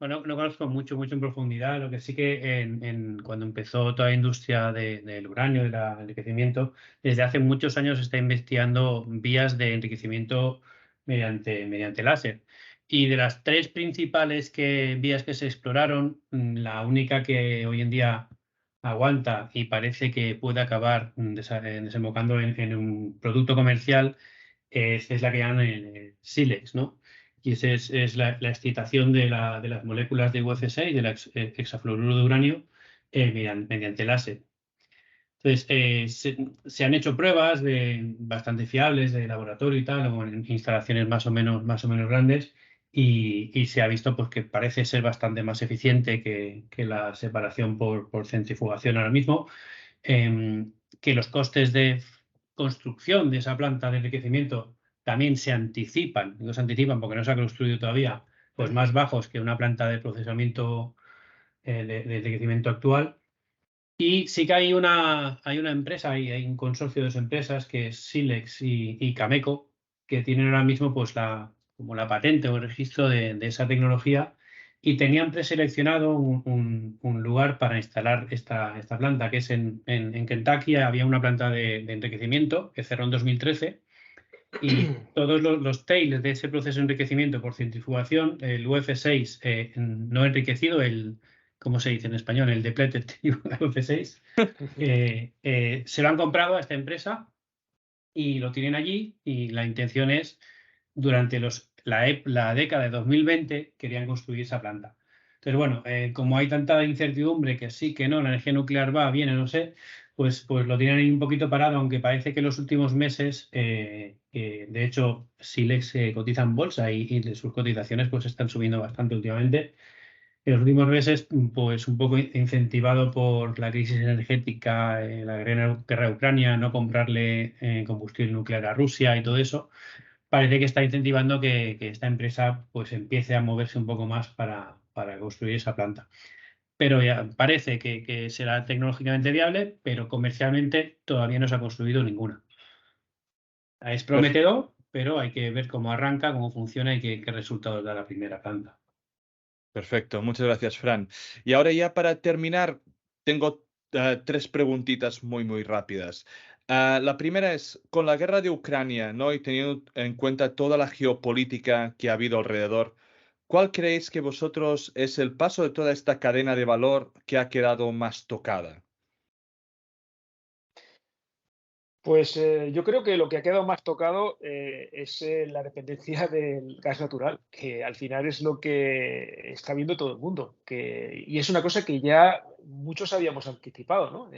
Bueno, no conozco mucho en profundidad, lo que sí que cuando empezó toda la industria del uranio, del enriquecimiento, desde hace muchos años se está investigando vías de enriquecimiento mediante láser. Y de las 3 principales vías que se exploraron, la única que hoy en día aguanta y parece que puede acabar desembocando en un producto comercial es la que llaman Silex, ¿no? Y esa es la excitación de las moléculas de UF6, del hexafluoruro de uranio, mediante láser. Entonces, se han hecho pruebas bastante fiables de laboratorio y tal, o en instalaciones más o menos grandes, y se ha visto pues, que parece ser bastante más eficiente que la separación por centrifugación ahora mismo, que los costes de construcción de esa planta de enriquecimiento también se anticipan, digo se anticipan porque no se ha construido todavía, pues más bajos que una planta de procesamiento de enriquecimiento actual. Y sí que hay una empresa, hay un consorcio de dos empresas que es Silex y Cameco, que tienen ahora mismo pues como la patente o el registro de esa tecnología y tenían preseleccionado un lugar para instalar esta planta, que es en Kentucky. Había una planta de enriquecimiento que cerró en 2013 y todos los tails de ese proceso de enriquecimiento por centrifugación, el UF6 no enriquecido, ¿cómo se dice en español? El depleted UF6, se lo han comprado a esta empresa y lo tienen allí, y la intención es, durante la década de 2020, querían construir esa planta. Entonces, bueno, como hay tanta incertidumbre, que sí, que no, la energía nuclear va, viene, no sé, pues lo tienen ahí un poquito parado, aunque parece que en los últimos meses, de hecho, Silex cotiza en bolsa y sus cotizaciones pues están subiendo bastante últimamente. En los últimos meses, pues un poco incentivado por la crisis energética, la guerra de Ucrania, no comprarle combustible nuclear a Rusia y todo eso, parece que está incentivando que esta empresa pues empiece a moverse un poco más para construir esa planta. Pero ya parece que será tecnológicamente viable, pero comercialmente todavía no se ha construido ninguna. Es prometedor, pero hay que ver cómo arranca, cómo funciona y qué resultados da la primera planta. Perfecto, muchas gracias, Fran. Y ahora ya para terminar, tengo tres preguntitas muy rápidas. La primera es, con la guerra de Ucrania, ¿no? Y teniendo en cuenta toda la geopolítica que ha habido alrededor, ¿cuál creéis que vosotros es el paso de toda esta cadena de valor que ha quedado más tocada? Pues yo creo que lo que ha quedado más tocado es la dependencia del gas natural, que al final es lo que está viendo todo el mundo. Y es una cosa que ya muchos habíamos anticipado, ¿no?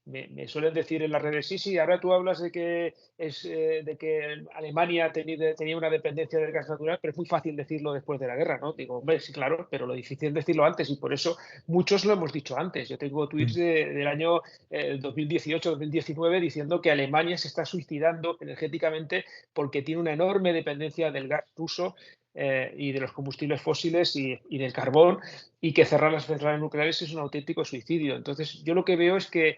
Me suelen decir en las redes, sí, ahora tú hablas de que Alemania tenía una dependencia del gas natural, pero es muy fácil decirlo después de la guerra, ¿no? Digo, hombre, sí, claro, pero lo difícil es decirlo antes, y por eso muchos lo hemos dicho antes. Yo tengo tweets Mm. del año 2018-2019 diciendo que Alemania se está suicidando energéticamente porque tiene una enorme dependencia del gas ruso y de los combustibles fósiles y del carbón, y que cerrar las centrales nucleares es un auténtico suicidio. Entonces, yo lo que veo es que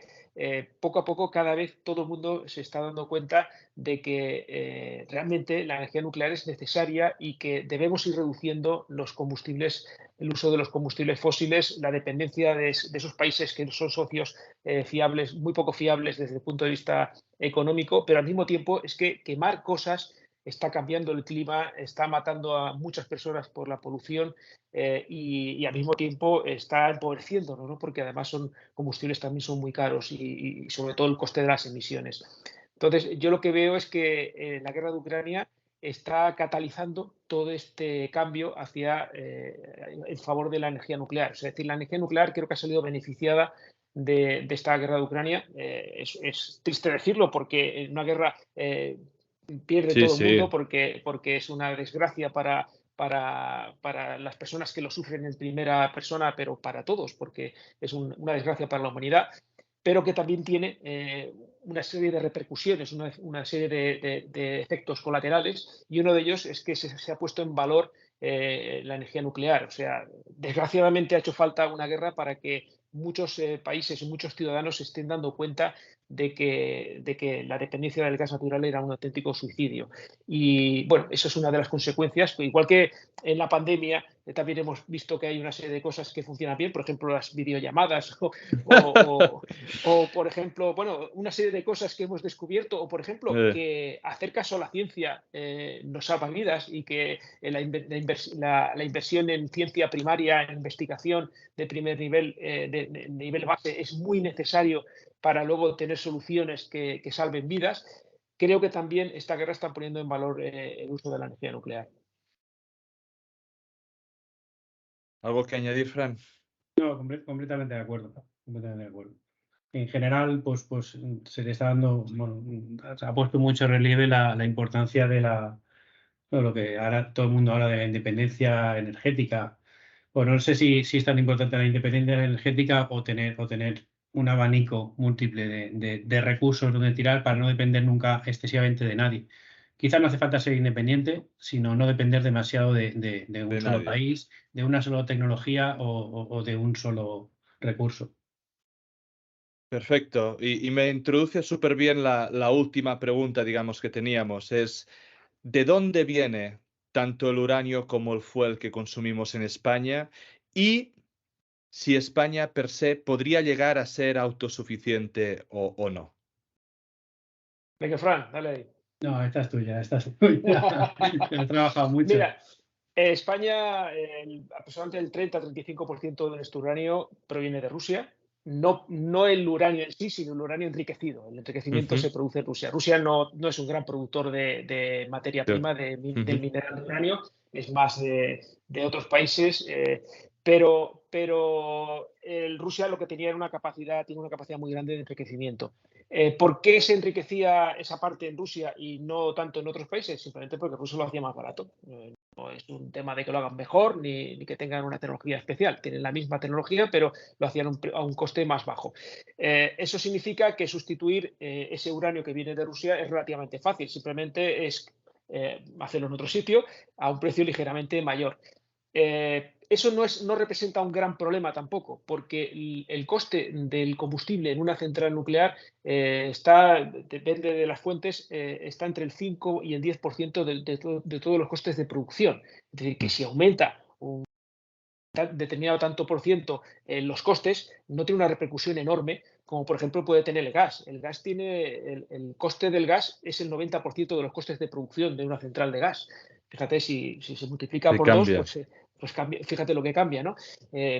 poco a poco cada vez todo el mundo se está dando cuenta de que realmente la energía nuclear es necesaria y que debemos ir reduciendo los combustibles, el uso de los combustibles fósiles, la dependencia de esos países que son socios fiables, muy poco fiables desde el punto de vista económico, pero al mismo tiempo es que quemar cosas está cambiando el clima, está matando a muchas personas por la polución y al mismo tiempo está empobreciéndonos, ¿no? Porque además son combustibles también son muy caros y sobre todo el coste de las emisiones. Entonces, yo lo que veo es que la guerra de Ucrania está catalizando todo este cambio hacia en favor de la energía nuclear. Es decir, la energía nuclear creo que ha salido beneficiada de esta guerra de Ucrania. Es triste decirlo porque en una guerra pierde Sí, todo el mundo sí. porque es una desgracia para las personas que lo sufren en primera persona, pero para todos, porque es una desgracia para la humanidad, pero que también tiene una serie de repercusiones, una serie de efectos colaterales, y uno de ellos es que se ha puesto en valor la energía nuclear. O sea, desgraciadamente ha hecho falta una guerra para que muchos países y muchos ciudadanos se estén dando cuenta de que la dependencia del gas natural era un auténtico suicidio. Y bueno, eso es una de las consecuencias, igual que en la pandemia también hemos visto que hay una serie de cosas que funcionan bien, por ejemplo, las videollamadas o, por ejemplo, bueno, una serie de cosas que hemos descubierto, o por ejemplo, Eh, que hacer caso a la ciencia nos salva vidas, y que la inversión en ciencia primaria, en investigación de primer nivel, de nivel base, es muy necesario para luego tener soluciones que salven vidas. Creo que también esta guerra está poniendo en valor el uso de la energía nuclear. ¿Algo que añadir, Fran? No, completamente de acuerdo. Completamente de acuerdo. En general, pues se le está dando, bueno, se ha puesto mucho relieve la importancia de lo que ahora todo el mundo habla de la independencia energética. Bueno, no sé si es tan importante la independencia energética o tener un abanico múltiple de recursos donde tirar para no depender nunca excesivamente de nadie. quizás no hace falta ser independiente, sino no depender demasiado de un solo país, de una sola tecnología o de un solo recurso. Perfecto. Y me introduce súper bien la última pregunta, digamos, que teníamos. Es, ¿de dónde viene tanto el uranio como el fuel que consumimos en España? Y si España per se podría llegar a ser autosuficiente o no. Venga, Fran, dale ahí. No, esta es tuya, esta es tuya. He trabajado mucho. Mira, España, aproximadamente el 30-35% de nuestro uranio proviene de Rusia. No el uranio en sí, sino el uranio enriquecido. El enriquecimiento se produce en Rusia. Rusia no es un gran productor de materia prima, del mineral de uranio, es más de otros países, pero Rusia lo que tenía era tiene una capacidad muy grande de enriquecimiento. ¿Por qué se enriquecía esa parte en Rusia y no tanto en otros países? Simplemente porque Rusia lo hacía más barato. No es un tema de que lo hagan mejor ni que tengan una tecnología especial. Tienen la misma tecnología, pero lo hacían a un coste más bajo. Eso significa que sustituir ese uranio que viene de Rusia es relativamente fácil. Simplemente es hacerlo en otro sitio a un precio ligeramente mayor. Eso no representa un gran problema tampoco, porque el coste del combustible en una central nuclear depende de las fuentes, está entre el 5 y el 10% de todos los costes de producción. Es decir, que si aumenta un determinado tanto por ciento en los costes, no tiene una repercusión enorme, como por ejemplo puede tener el gas. El coste del gas es el 90% de los costes de producción de una central de gas. Fíjate, si se multiplica por dos, pues cambia, fíjate lo que cambia, ¿no?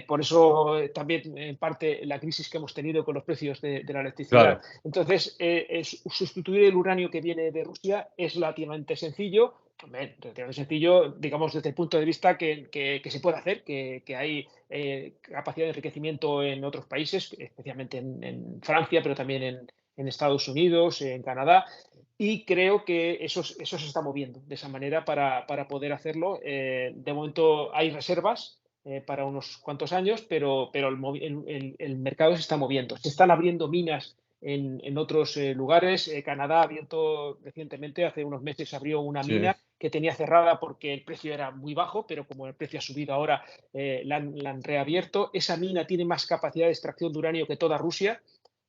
Por eso también, en parte, la crisis que hemos tenido con los precios de la electricidad. Claro. Entonces, sustituir el uranio que viene de Rusia es relativamente sencillo. Relativamente sencillo, digamos, desde el punto de vista que se puede hacer, que hay capacidad de enriquecimiento en otros países, especialmente en Francia, pero también en Estados Unidos, en Canadá. Y creo que eso se está moviendo de esa manera para poder hacerlo. De momento hay reservas para unos cuantos años, pero el mercado se está moviendo. Se están abriendo minas en otros lugares. Canadá ha abierto recientemente, hace unos meses, abrió una mina que tenía cerrada porque el precio era muy bajo, pero como el precio ha subido ahora, la han reabierto. Esa mina tiene más capacidad de extracción de uranio que toda Rusia,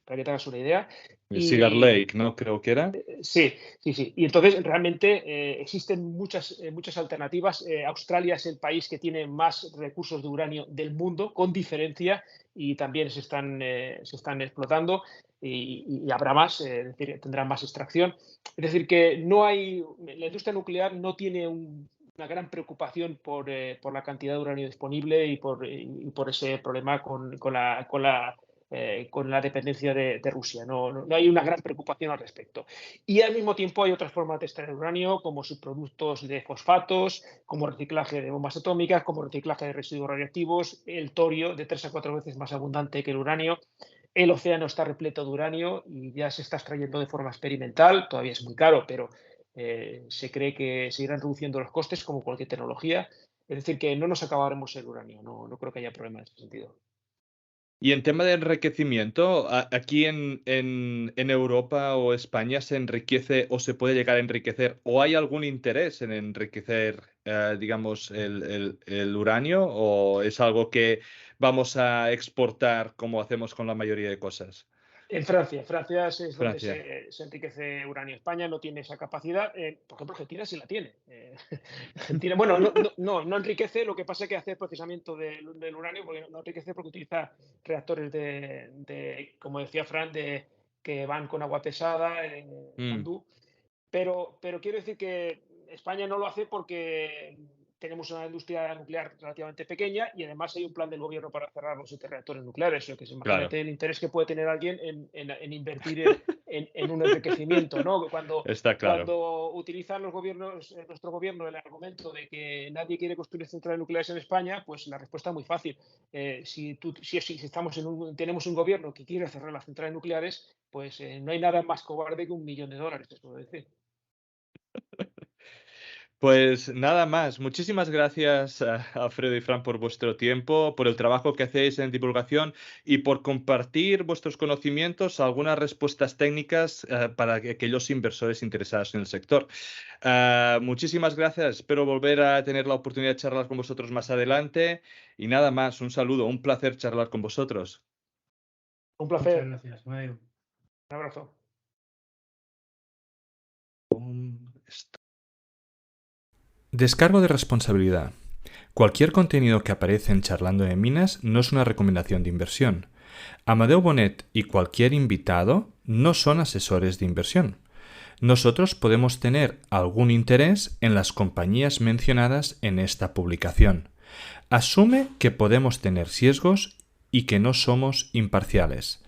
para que te hagas una idea. Cigar Lake, ¿no? Creo que era. Sí. Y entonces realmente existen muchas alternativas. Australia es el país que tiene más recursos de uranio del mundo, con diferencia, y también se están explotando y habrá más, es decir, tendrán más extracción. Es decir, que la industria nuclear no tiene una gran preocupación por la cantidad de uranio disponible y por ese problema con la dependencia de Rusia. No hay una gran preocupación al respecto. Y al mismo tiempo hay otras formas de extraer uranio, como subproductos de fosfatos, como reciclaje de bombas atómicas, como reciclaje de residuos radioactivos, el torio, de 3 a 4 veces más abundante que el uranio. El océano está repleto de uranio y ya se está extrayendo de forma experimental. Todavía es muy caro, pero se cree que se irán reduciendo los costes, como cualquier tecnología. Es decir, que no nos acabaremos el uranio. No creo que haya problema en ese sentido. Y en tema de enriquecimiento, aquí en Europa o España se enriquece o se puede llegar a enriquecer, o hay algún interés en enriquecer, digamos, el uranio, o es algo que vamos a exportar como hacemos con la mayoría de cosas. En Francia es donde Francia. se enriquece uranio. España no tiene esa capacidad. Por ejemplo, Argentina sí la tiene. Argentina, bueno, no enriquece, lo que pasa es que hace procesamiento del uranio, porque no enriquece porque utiliza reactores como decía Fran, que van con agua pesada, Candú. Pero quiero decir que España no lo hace porque tenemos una industria nuclear relativamente pequeña y además hay un plan del gobierno para cerrar los 7 reactores nucleares. Claro. Imagínate el interés que puede tener alguien en invertir en un enriquecimiento, ¿no? Está claro. Cuando utilizan nuestro gobierno el argumento de que nadie quiere construir centrales nucleares en España, pues la respuesta es muy fácil. Si tenemos un gobierno que quiere cerrar las centrales nucleares, pues no hay nada más cobarde que $1 millón, eso puedo decir. Pues nada más. Muchísimas gracias a Alfredo y Fran por vuestro tiempo, por el trabajo que hacéis en divulgación y por compartir vuestros conocimientos, algunas respuestas técnicas para aquellos inversores interesados en el sector. Muchísimas gracias. Espero volver a tener la oportunidad de charlar con vosotros más adelante. Y nada más, un saludo, un placer charlar con vosotros. Un Muchas placer. gracias. Mario. Un abrazo. Descargo de responsabilidad. Cualquier contenido que aparece en Charlando de Minas no es una recomendación de inversión. Amadeu Bonet y cualquier invitado no son asesores de inversión. Nosotros podemos tener algún interés en las compañías mencionadas en esta publicación. Asume que podemos tener sesgos y que no somos imparciales.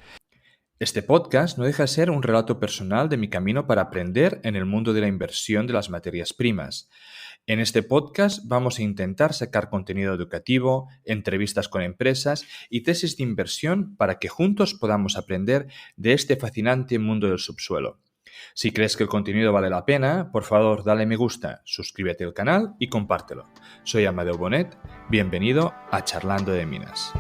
Este podcast no deja de ser un relato personal de mi camino para aprender en el mundo de la inversión de las materias primas. En este podcast vamos a intentar sacar contenido educativo, entrevistas con empresas y tesis de inversión para que juntos podamos aprender de este fascinante mundo del subsuelo. Si crees que el contenido vale la pena, por favor dale me gusta, suscríbete al canal y compártelo. Soy Amadeu Bonet, bienvenido a Charlando de Minas.